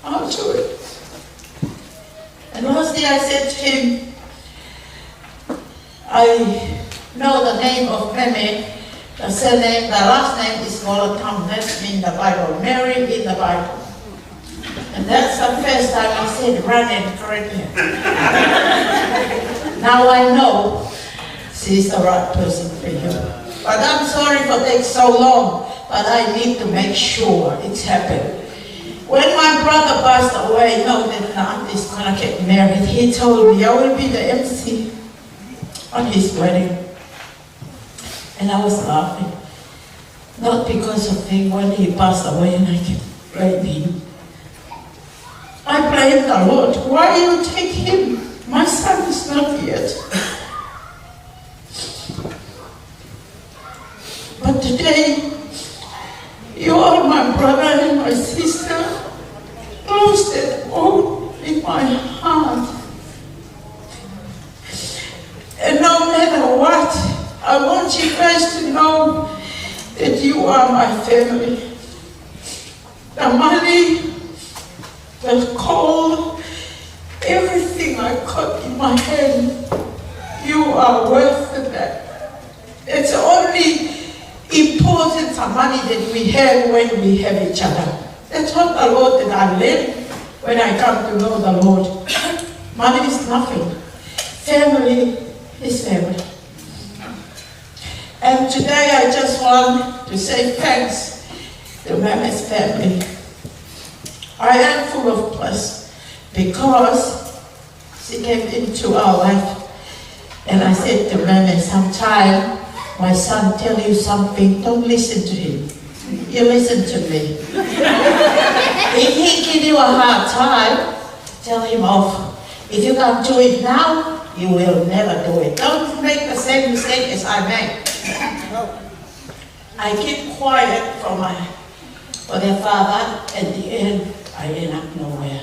I'll do it. And last day I said to him, I know the name of Meme, the surname, the last name is Naivolatanu. That's in the Bible, Mary in the Bible. And that's the first time I said, run and correct me. Now I know she's the right person for you. But I'm sorry for taking so long, but I need to make sure it's happened. When my brother passed away, know that Naati is going to get married, he told me I will be the MC on his wedding. And I was laughing. Not because of him when he passed away and I can blame him. I blame the Lord. Why you take him? My son is not yet. But today, you are my brother and my sister. Close that bone in my heart. And no matter what, I want you guys to know that you are my family. The money, the call, everything I got in my hand, you are worth that. It's only important the money that we have when we have each other. That's what the Lord that I learned when I come to know the Lord. Money is nothing. Family is family. And today I just want to say thanks to Mama's family. I am full of plus because she came into our life. And I said to Mama, sometime my son tell you something, don't listen to him. You listen to me. If he give you a hard time, tell him off. If you can't do it now, you will never do it. Don't make the same mistake as I made. I keep quiet for their father. At the end, I end up nowhere.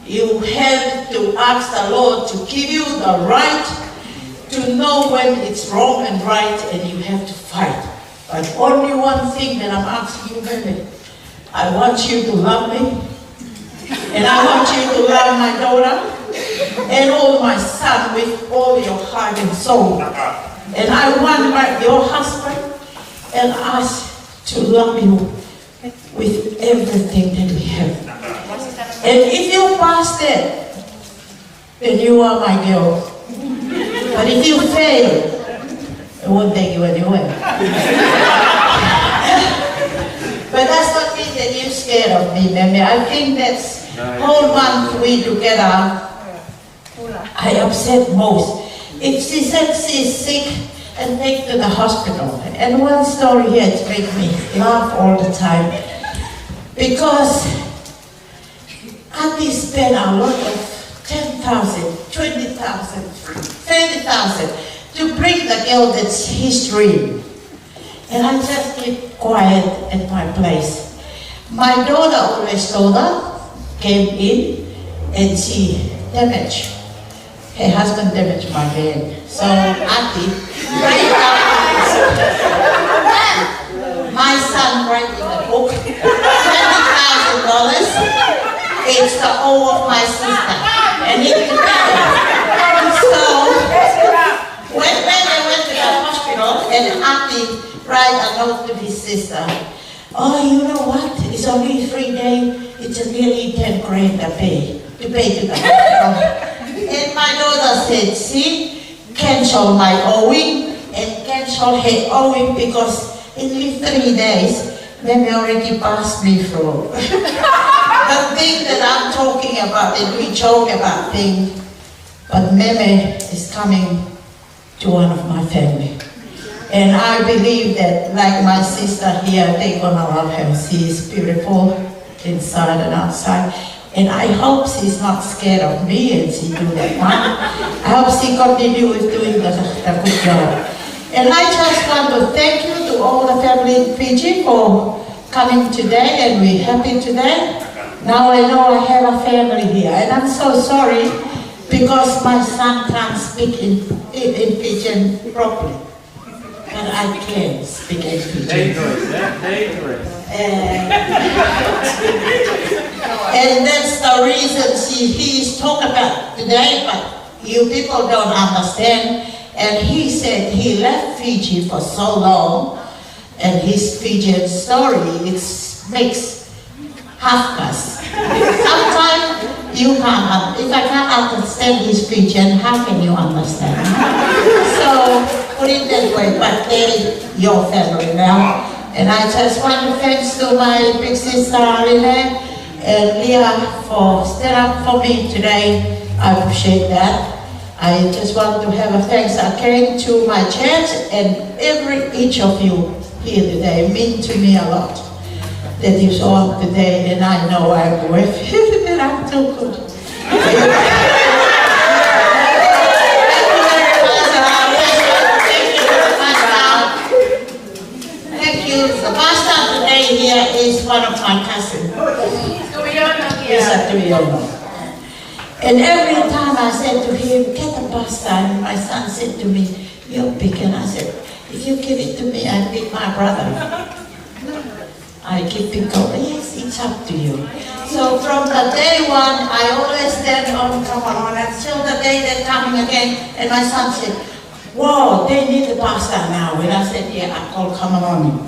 You have to ask the Lord to give you the right to know when it's wrong and right, and you have to fight. But only one thing that I'm asking you, baby, I want you to love me, And I want you to love my daughter and all my son with all your heart and soul. And I want your husband and us to love you with everything that we have. And if you pass that, then you are my girl. But if you fail, it won't take you anywhere. But that's not mean that you're scared of me, Meme. I think that's whole month we together, I upset most. If she said she's sick and take to the hospital. And one story here to make me laugh all the time. Because Auntie spent a lot of 10,000, 20,000, 30,000 to bring the girl that's his dream. And I just keep quiet at my place. My daughter always told her, came in and she damaged. Her husband damaged my bed. So Auntie, right now, my son writing a book, $20,000. It's the whole of my sister. And he can So when they went to the hospital and Auntie write a note to his sister, oh, you know what? It's only 3 days. It's nearly 10 grand to pay to the hospital. And my daughter said, see, cancel my owing and cancel her owing because in 3 days, Meme already passed me through. The thing that I'm talking about, and we joke about things, but Meme is coming to one of my family. And I believe that, like my sister here, they're gonna love her. She is beautiful inside and outside. And I hope she's not scared of me and she do that one. I hope she continue with doing the good job. And I just want to thank you to all the family in Fiji for coming today, and we're happy today. Now I know I have a family here, and I'm so sorry because my son can't speak in Fijian properly. But I can speak in Fijian. Dangerous. And that's the reason he's talking about today, but you people don't understand. And he said he left Fiji for so long, and his Fijian story, it makes half us. Sometimes you can't, if I can't understand his Fijian, how can you understand? So, put it that way, but they're your family now. And I just want to thanks to my big sister Aline and Leah for standing up for me today. I appreciate that. I just want to have a thanks. I came to my church, and each of you here today mean to me a lot. That you saw up today, and I know I'm worth it, and I'm too good. The pastor today here is one of my cousins. Yes, at Tuyono. And every time I said to him, get a pastor, and my son said to me, you're big. And I said, if you give it to me, I pick my brother. I keep it going, yes, it's up to you. So from the day one, I always stand on Kamalon until the day they're coming again. And my son said, wow, they need a pastor now. And I said, yeah, I call Kamalon.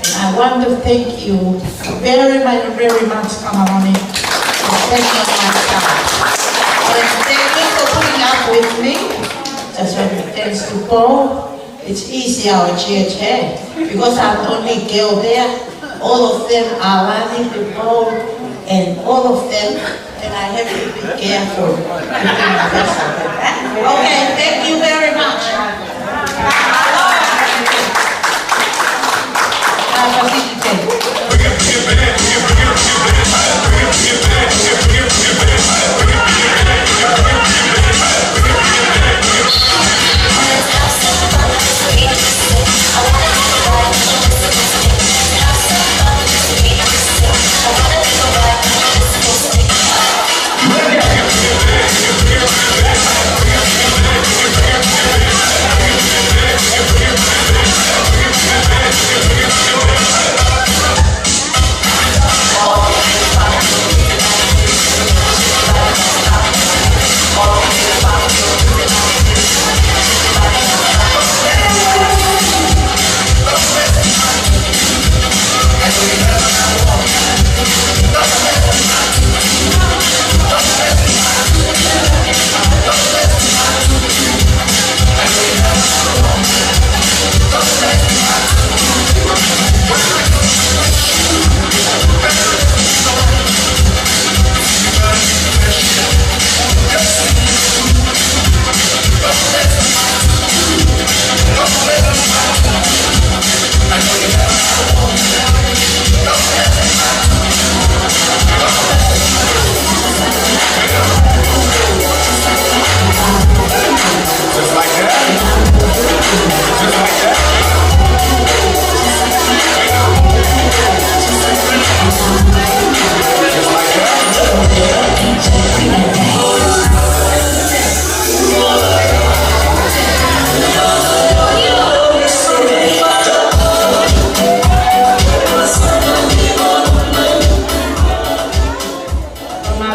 And I want to thank you very much, Kamaloni, for taking up my time. And thank you for putting up with me. Just thanks to Paul. It's easy our church here because I'm the only girl there. All of them are learning to go, and all of them, and I have to be careful to do my best of it. Okay, thank you very much. Have a good day. We'll be right back.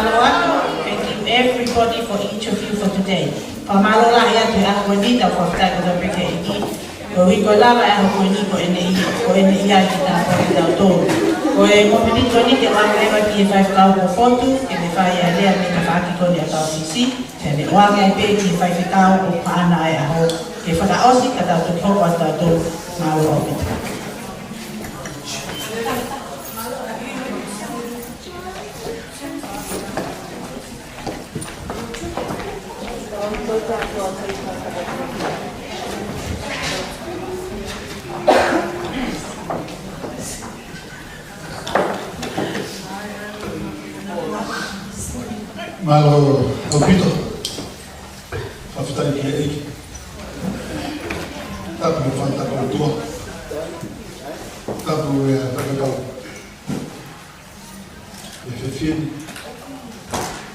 Thank you everybody for each of you for today. Pamalola ya tu akonita for that ko peke iki. Ko iko lava ya ko ni ko ene ya kita ko da to. Ko e mo pedi ko ni ke wa leva ki 5 ka ko foto ke me fa ya le me ka ki ko ya ta sisi. Tene wa ga pe ki 5 ka ko pa na ya ho. Ke fa da osi ka da to ko wa da to ma wo. Malo opito, after the age, tapu fanta kultua, tapu tagalau, efefien,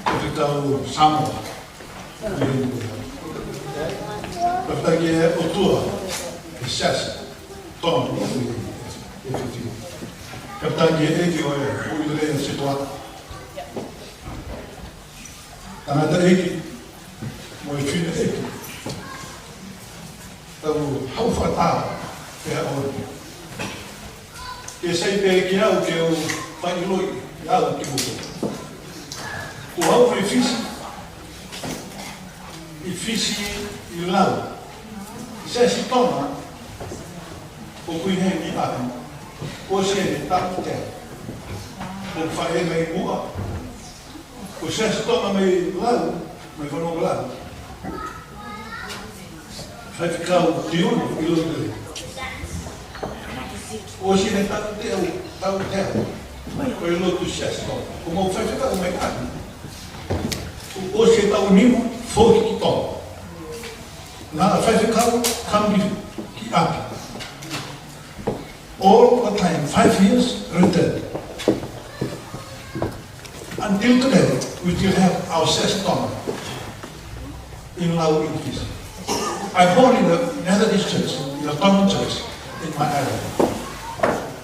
efetau samo, after the otua, esas, tom, efetivo, after the age, uile situat. Another eki, mo fina eki. Tau hau whatā, pēa ori. Ke sei pēe ki au ke o whailoi, au ki muko. Ko hau me fisi, I fisi I lau. I se si tona, o kui he ni ahi, o se ne tapu te. O whae mei mua. O se toma me lau, me whanonga lau. Whai whikau te ono I lo te. O si ne tau te au, tau te au. Ko I lo tu se toma. Ko mau whai whikau me kani. O si tau nima, fōki ki toma. Nā whai whikau, kambi ki api. All the time, 5 years, returned. Until today, we still have our session in Lau English. I born in the Methodist church, in the common church in my area.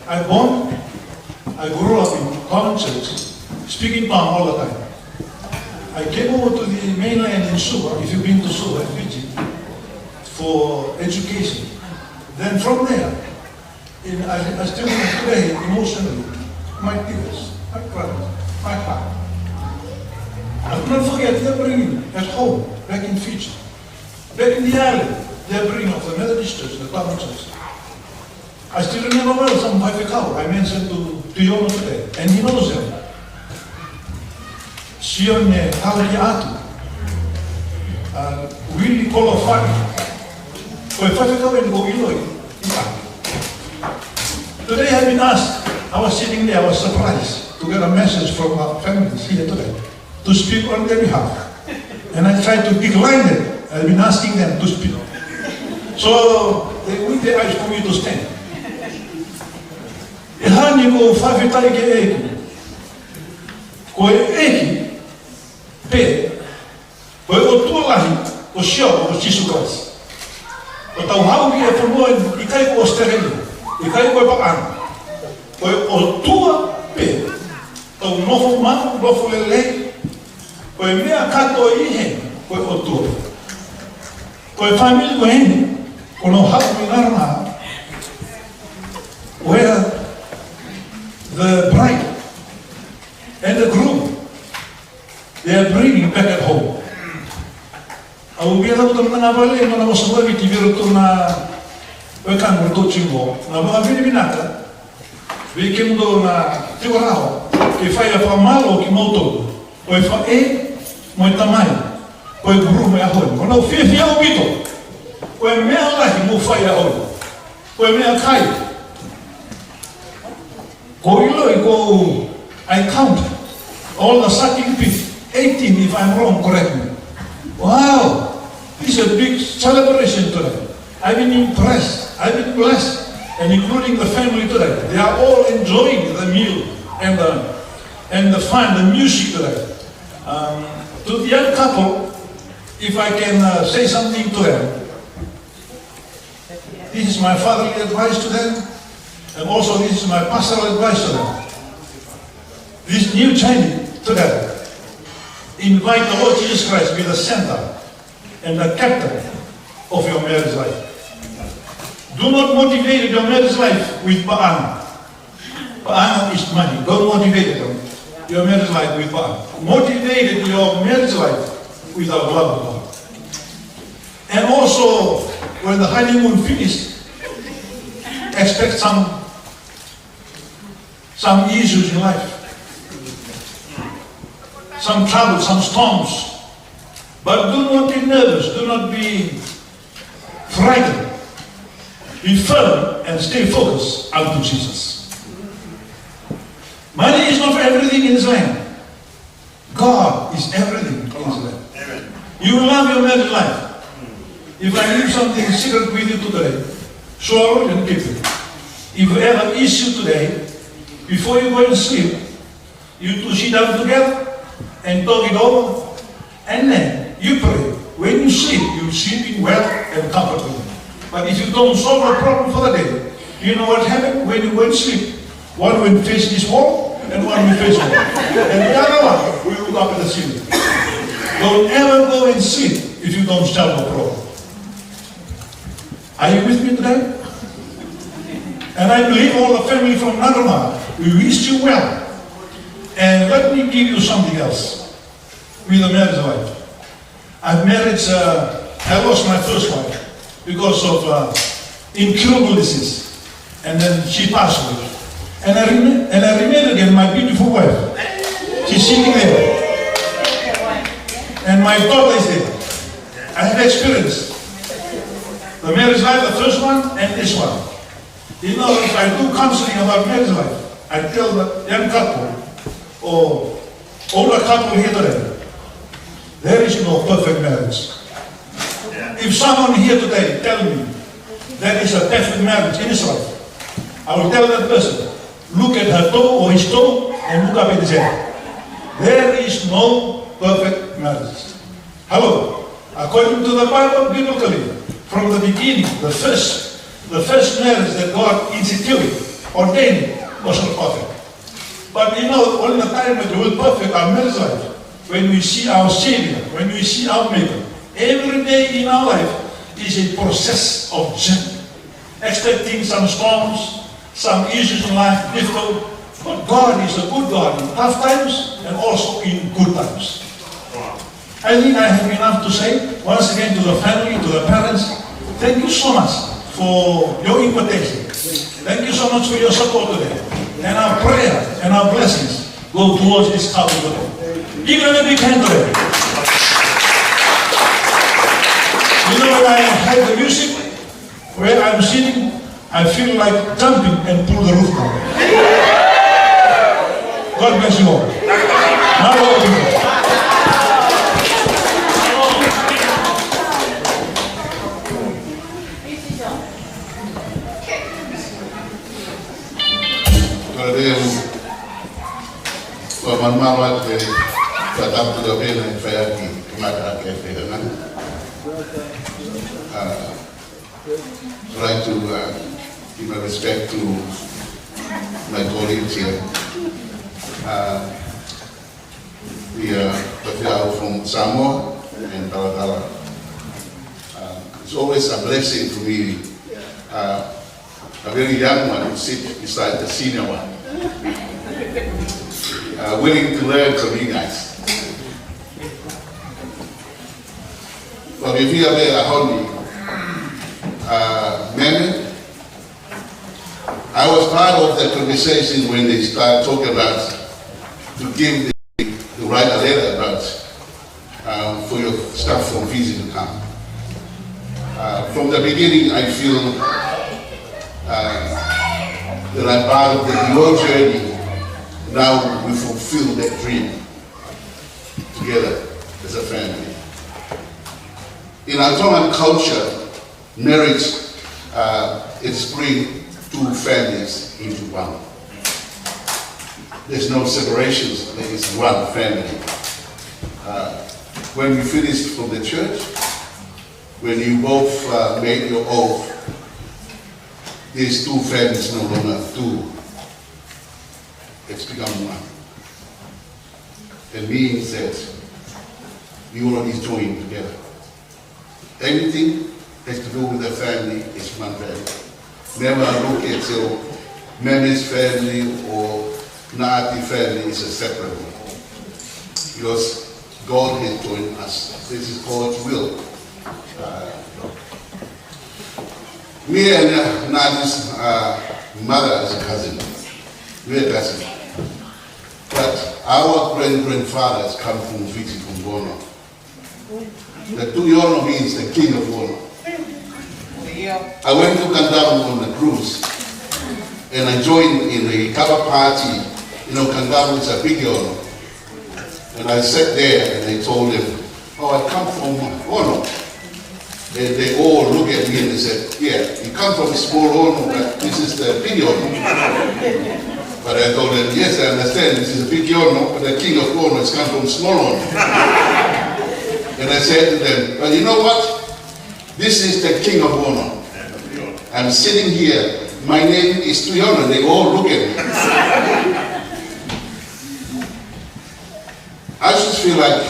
I grew up in common church, speaking Pam all the time. I came over to the mainland in Suva, if you've been to Suva, Fiji, for education. Then from there, I still today emotionally, my tears, my pride. My heart. I will not forget their bringing at home, back in Fiji. Back in the island, their bringing of the Methodist Church, the common church. I still remember well some Paifekau I mentioned to Yono today, and he knows them. Sione Halaki Atu, Willie Kolofani, Koi Paifekau and Goiloi. Today I've been asked, I was sitting there, I was surprised to get a message from our families here today to speak on their behalf. And I tried to decline them. I've been asking them to speak. So they with their eyes for me to stand. Ihani ko whawhetai ke eki. Ko eki pe. Ko o tualahi o shio o Jesus Christ. O tau hau ki e whanua I kai ko Australia. I kai ko e Pakana. Ko o tua pe. Tau nofo mau, nofo lele, koe mea kato I he, koe o tua. Koe whamili koe hene, kono hau I ngarana, where the bride and the groom, they are bringing back at home. Au bia tau tamana vale, mana mosawawi ti vero tuna, koe kango to chingo, na mga vinibinaka, vikendo na tiwaraho, ke whai a whamalo ki mautou, o e whae, mo e tamai, o e guru me ahoi. Ko nau whiawhia o mito, o e mea lahi mo whai ahoi, o e mea kai. Ko iloi ko, I count all the sucking teeth, 18 if I'm wrong, correct me. Wow, this is a big celebration today. I've been impressed, I've been blessed, and including the family today. They are all enjoying the meal and the fun, the music today. To the young couple, if I can say something to them, this is my fatherly advice to them, and also this is my pastoral advice to them. This new Chinese today, invite the Lord Jesus Christ to be the center and the captain of your marriage life. Do not motivate your marriage life with pa'ana. Pa'ana is money. Don't motivate your marriage life with pa'ana. Motivate your marriage life with the love of God. And also, when the honeymoon finishes, expect some issues in life. Some trouble, some storms. But do not be nervous, do not be frightened. Be firm and stay focused unto Jesus. Money is not everything in this land. God is everything in this land. Amen. You will love your marriage life. If I leave something secret with you today, swallow it and keep it. If you have an issue today, before you go and sleep, you two sit down together and talk it over, and then you pray. When you sleep, you're sleeping well and comfortably. But if you don't solve the problem for the day, you know what happened when you go and sleep? One will face this wall, and one will face wall. And the other one will look up at the ceiling. Don't ever go and sleep if you don't solve the problem. Are you with me today? And I believe all the family from Nagrama, we wish you well. And let me give you something else with the marriage life. I lost my first wife because of incurable disease. And then she passed away. And I remained again my beautiful wife. She's sitting there. And my daughter is there. I have experience. The marriage life, the first one, and this one. You know, if I do counseling about marriage life, I tell the young couple or older couple here today, there is no perfect marriage. If someone here today tell me there is a perfect marriage in his life, I will tell that person, look at her toe or his toe and look up at his head. There is no perfect marriage. Hello. According to the Bible, biblically, from the beginning, the first marriage that God instituted, ordained, was not perfect. But you know, all the time that we will perfect our marriage life, when we see our Savior, when we see our Maker, every day in our life is a process of journey. Expecting some storms, some issues in life, difficult, but God is a good God in tough times and also in good times. I think I have enough to say. Once again to the family, to the parents, thank you so much for your invitation. Thank you so much for your support today. And our prayer and our blessings go towards this couple today. Give them a big hand today. You know, when I heard the music, where I'm sitting, I feel like jumping and pull the roof down. God bless you all. Now, all people. I'd like to give my respect to my colleagues here. We are from Samoa and Talatala. It's always a blessing to me, a very young one who sits beside the senior one, willing to learn from you guys. But if you are there, I was part of the conversation when they started talking about to give the write a letter about for your staff from Fiji to come. From the beginning, I feel that I'm part of your journey. Now we fulfill that dream together as a family. In our Tongan culture, marriage is bring two families into one. There's no separations, there is one family. When we finished from the church, when you both made your oath, these two families no longer two. It's become one. It means that we already joined together. Everything has to do with the family is one family. Never look at your Memi's family or Naati family is a separate one. Because God has joined us. This is God's will. Me and Naati's mother is a cousin. We're cousins. But our grandfathers come from Fiji, from Bono. The Tuyono means the king of Bono. I went to Kandamu on the cruise and I joined in a cover party. You know, Kandamu is a big Yono. And I sat there and I told them, oh, I come from Bono. And they all looked at me and they said, yeah, you come from a small Ono, but this is the big Yono. But I told them, yes, I understand, this is a big Yono, but the king of Ono has come from small Ono. And I said to them, well, you know what? This is the king of Ono. I'm sitting here, my name is Tuyono. They all look at me. I just feel like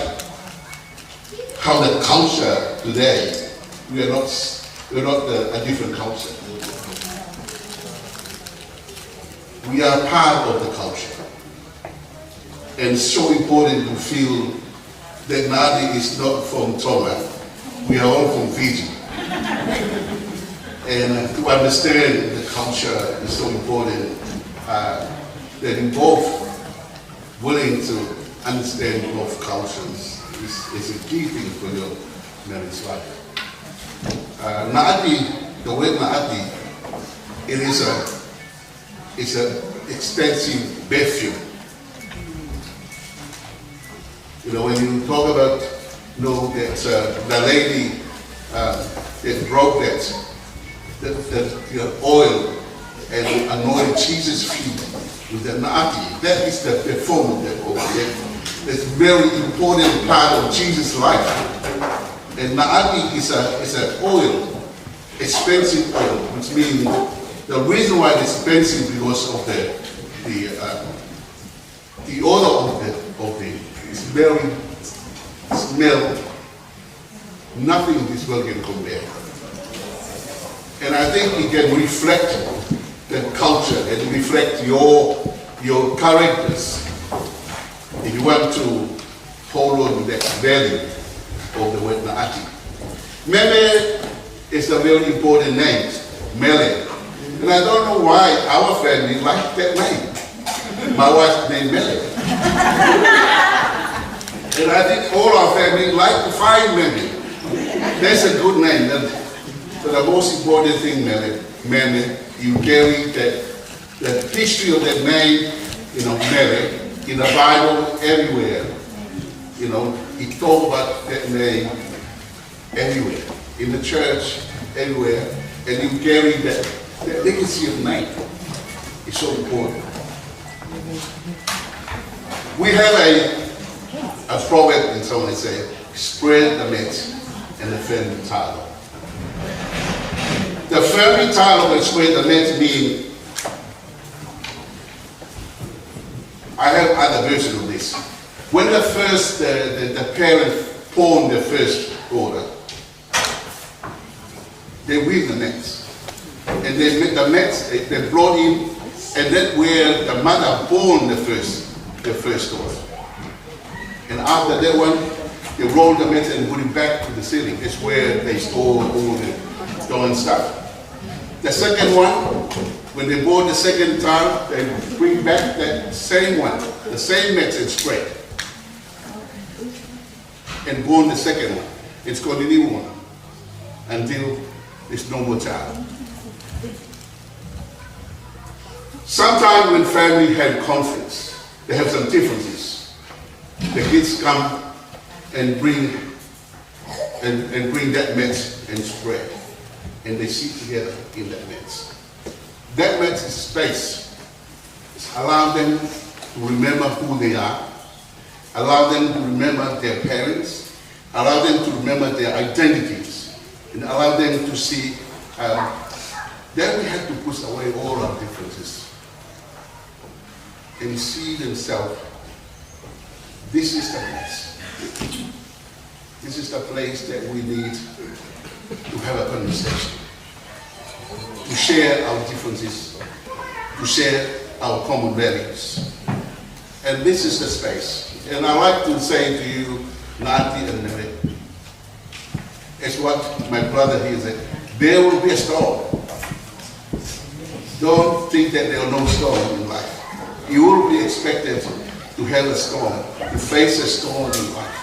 how the culture today, we're not a different culture. We are part of the culture. And it's so important to feel that Naati is not from Tonga. We are all from Fiji. And to understand the culture is so important, that we're both willing to understand both cultures is a key thing for your marriage life. Naati, the word Naati, it's an extensive perfume. You know, when you talk about, you know, that the lady that broke that oil and anointed Jesus' feet with the Naati, that is the perfume that over there. It's a very important part of Jesus' life. And Naati is an oil, expensive oil, which means the reason why it's expensive because of the odor of the it's very smell. Nothing in this world can compare. And I think it can reflect the culture and reflect your characters if you want to hold on to that value of the word Naati. Meme is a very important name, Mele. And I don't know why our family liked that name. My wife's name Mele. And I think all our family like to find Meme. That's a good name. But the most important thing, Mele, you carry the history of that name, you know, Mele, in the Bible, everywhere. You know, he talked about that name everywhere. In the church, everywhere. And you carry that legacy of name. It's so important. We have a proverb in someone say, spread the net and the family title. The family title of spread the net means, I have other versions of this. When the first, the parent pawned the first daughter, they weave the nets. And they make the nets, they brought in, and that's where the mother born the first daughter. And after that one, they roll the net and put it back to the ceiling. It's where they store all the stolen stuff. The second one, when they born the second child, they bring back that same one, the same net and spread. And born the second one. It's called the new one until there's no more child. Sometimes when family have conflicts, they have some differences. The kids come and bring that mess and spread, and they sit together in that mess. That mess is space. It's allow them to remember who they are, allow them to remember their parents, allow them to remember their identities, and allow them to see that we have to push away all our differences and see themselves. This is the mess. this is the place that we need to have a conversation, to share our differences, to share our common values. And this is the space. And I like to say to you, Naati and Naivolatanu, it's what my brother here said, there will be a storm. Don't think that there are no storm in life. You will be expected to have a storm, to face a storm in life.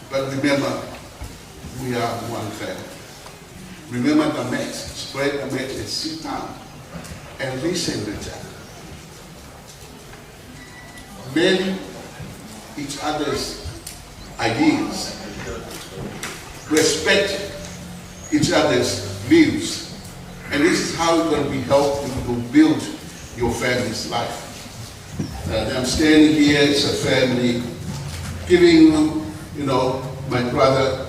But remember, we are one family. Remember the mat, spread the mat and sit down and listen to each other. Value each other's ideas. Respect each other's views. And this is how you're going to be helping to build your family's life. I'm standing here as a family, giving my brother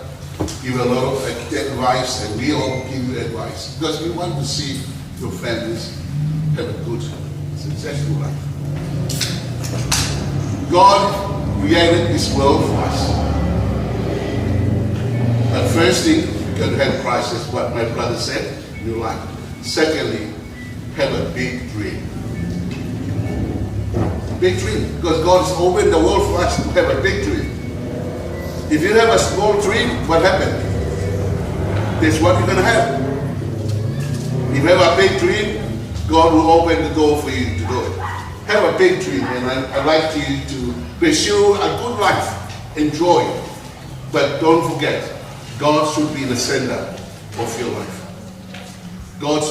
give a lot of advice, and we all give you advice, because we want to see your families have a good, successful life. God created this world for us. But first thing, you got to have Christ, is what my brother said, in your life. Secondly, have a big dream. Big dream, because God has opened the world for us to have a big dream. If you have a small dream, what happened? That's what you're going to have. If you have a big dream, God will open the door for you to do it. Have a big dream, and I'd like you to pursue a good life. Enjoy it. But don't forget, God should be the center of your life. God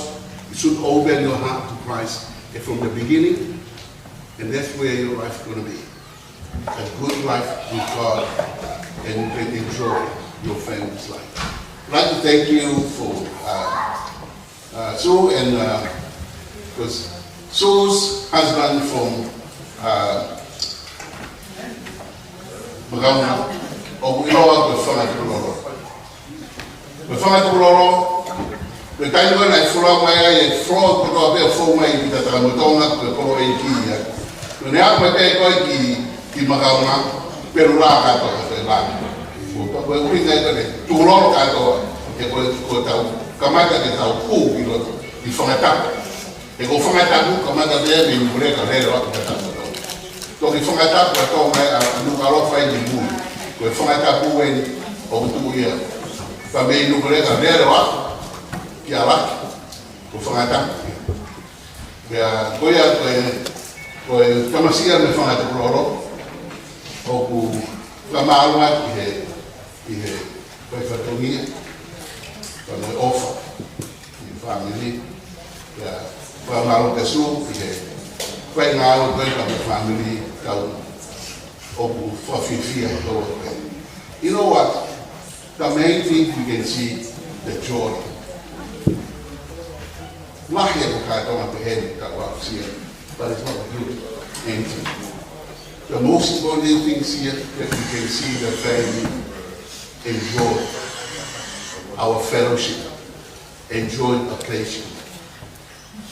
should open your heart to Christ from the beginning, and that's where your life is going to be. A good life with God, and you can enjoy your family's life. I'd like to thank you for Sue, and because Sue's husband from Magauna, or we know what we're we kind of like from my fraud, but I'll be a full way that I'm going up to go in here. When I have my bag, I Magauna, Perula, we're going to long ago, Kamaka get out cool, from a tap. They go from a tabu, Kamaka there, and break a letter up the tap. So if from a tap, I told my look a lot find the moon. We're from a tabu when over 2 years. But may look a letter up, Kiala, from a tap. We are going to Tamasia, the from a Rakuro, or Kamawa, he from the offer, the family, from our Pesu, right now we're going to have a family for 50 years. You know what? The main thing we can see, the joy. Not here to cut on the head, but it's not good. Anything. The most important thing here that we can see the family enjoy our fellowship, enjoy occasion.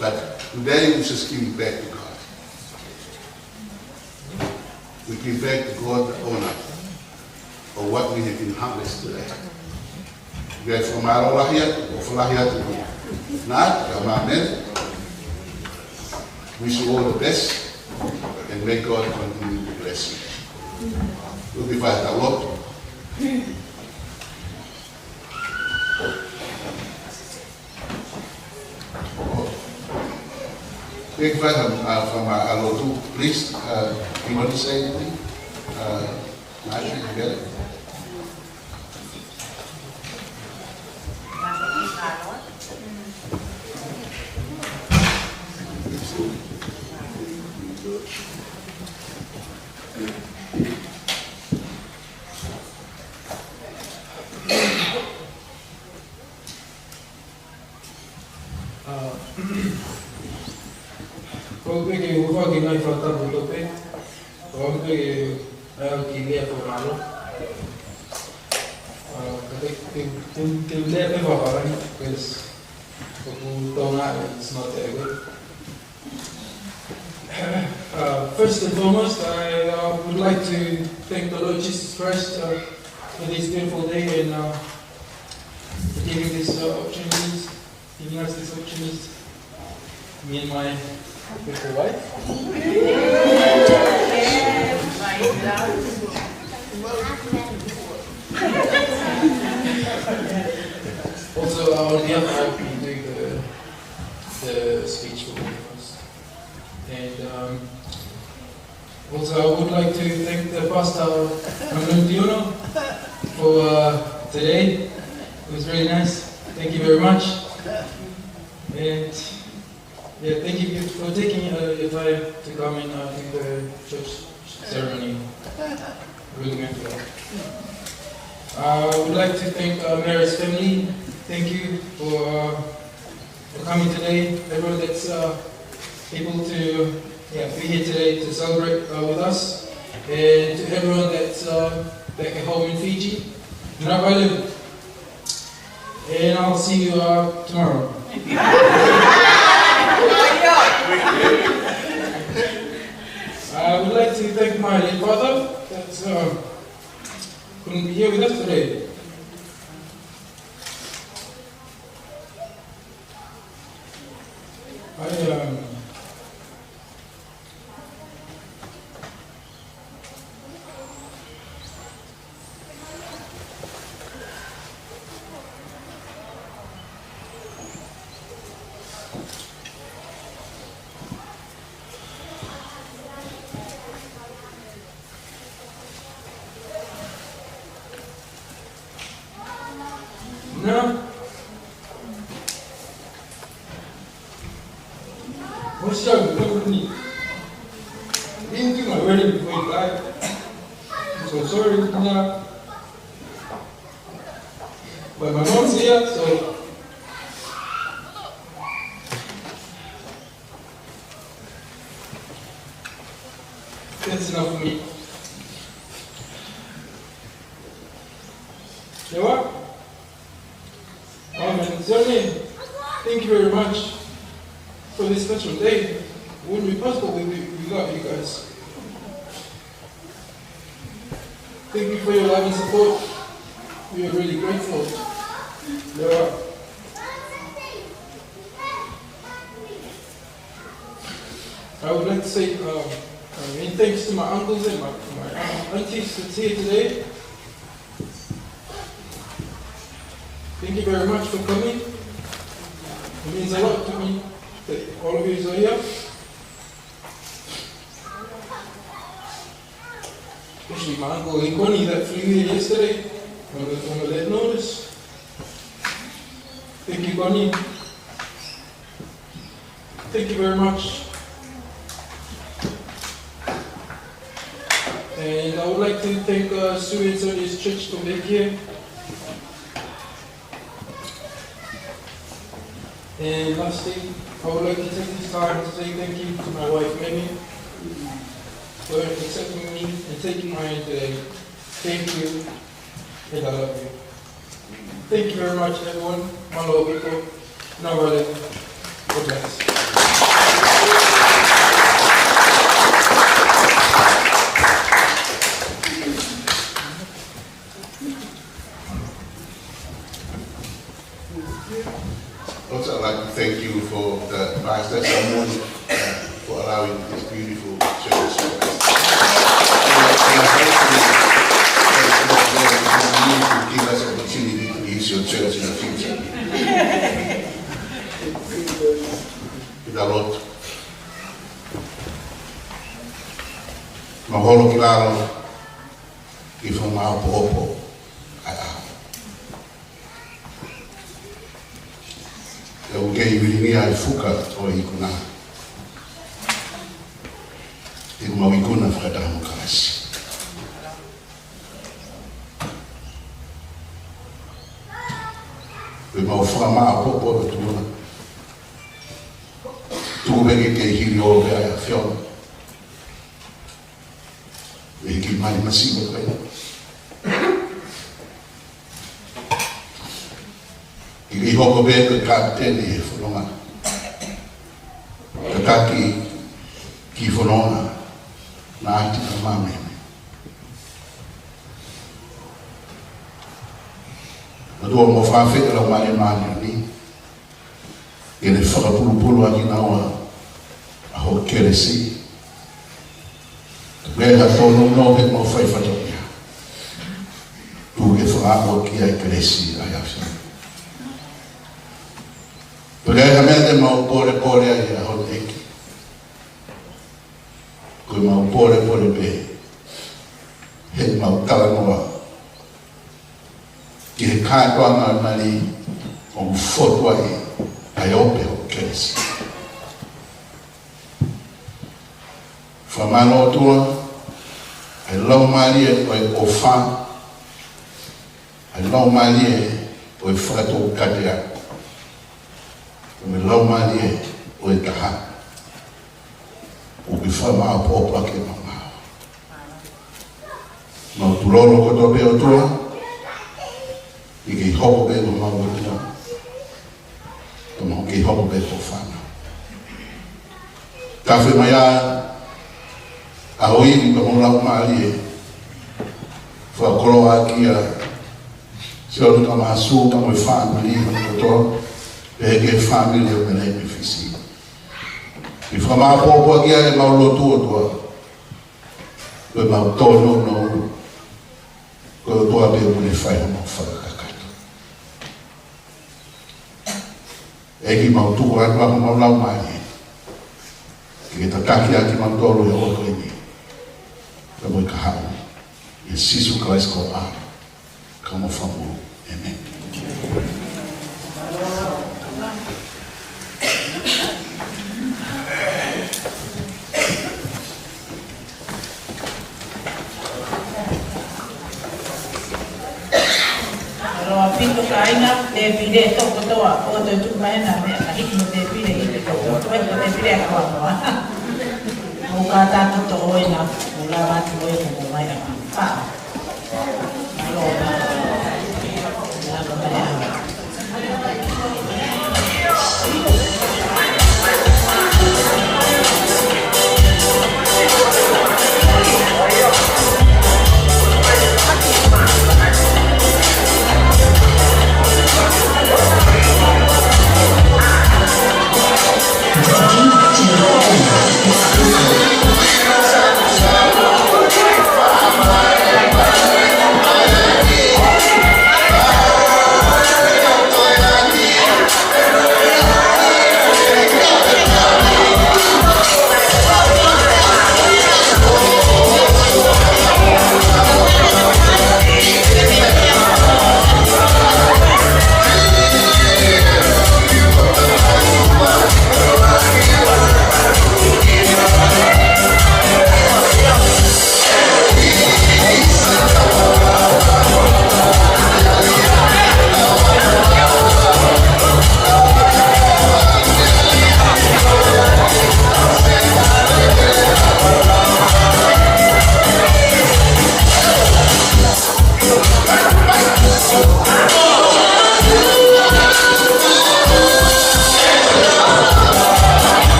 But today we just give back to God. We give back to God the honor of what we have been harvested today. We are from our Lahia to Naati, Amen. Wish you all the best, and may God continue to bless you. We'll be back a lot. Big fan from Alotu, please. You want to say anything? Naati, you get it? First and foremost, I would like to thank the Lord Jesus Christ for this beautiful day and for giving this opportunities, giving us this opportunity. Me and my beautiful wife. Also, on behalf of I'll be doing the speech for all of us. And also, I would like to thank the Pastoral for today. It was really nice. Thank you very much. And yeah, thank you for taking your time to come and do the church ceremony. Really meant well. I would like to thank Mary's family. Thank you for coming today. Everyone that's able to be here today to celebrate with us. And to everyone that's back at home in Fiji. And I'll see you tomorrow. I would like to thank my late father that couldn't be here with us today. No. What's your need? Didn't do my wedding before you died. I'm so sorry, no. But my mom's here, so that's enough for me. You know what? Certainly, thank you very much for this special day. It wouldn't be possible without you guys. Thank you for your love and support. We are really grateful. Yeah. I would like to say many thanks to my uncles and my aunties that's here today. Thank you very much for coming. It means a lot to me that all of you are here. Especially my uncle Connie that flew here yesterday on the late notice. Thank you, Connie. Thank you very much. And I would like to thank Sue and Sonia's church for being here. And lastly, I would like to take this time to say thank you to my wife, Mimi, for accepting me and taking my hand today. Thank you, and I love you. Thank you very much, everyone. Malo people. Naivolatanu. God bless. Also, I'd like to thank you for the pastor ceremony, for allowing this beautiful church service. To give us an opportunity to use your church in the future. With a lot. Maholo kilalo, ifumao popo. Ukei wiringia ifuka o ikuna. Ikuma wikuna fukadamu kasi. We maufuka maa popo betuna. Tuubegi ke hiri o bea ya fiona. We hiki mani masibo kwa ina. I hoko be ka kapteni he whanonga. Ka kaki ki whanonga Naati ka mameme. Atua mo whawhi la mai mani ni. E le whakapulupulu aki nawa a ho keresi. Mea ha tono no he mo whai whatokia. Tu e whaako ki ai keresi ai awhi. Pere ha mea te mau pore ai a ho eki. Koe mau pore be. He mau kala noa. Ki he kāi toanga mani o mfotua ai ope o keresi. Whamano tua, ai lau malie o e ofa, ai lau malie o e whakato katea, me lau malie o e taha, o ki whamao pōpua ke mamao. Mau turoro koto be o tua, i ki hoko be o mau o tua, tomo ki hoko be o whana. Kawhi mai a, a hoi ni ka lau maali e whakoro aki a se o nuka masu ka moe whaamili o koto e heke whaamili o mene me whisi. I whamaapopo aki a e mau lotu o tua koe mau tono no koe o tua pe mune whai ho mau whakakato. Eki mau tuko atu ako mau lau maali e ke takaki aki mau tolo e o koe ni. Ka moi ka hau. E sisu Christ ko a. Ka mo whamu. Amen. Roa pito kaina, te pide toko toa, o te tukumahena mea ka hiki mo te pide i te toko. Tuwe ko te pide a kawakoa. Mo ka tātu to oina, mo la watu oina mo mai a wha. Aloha.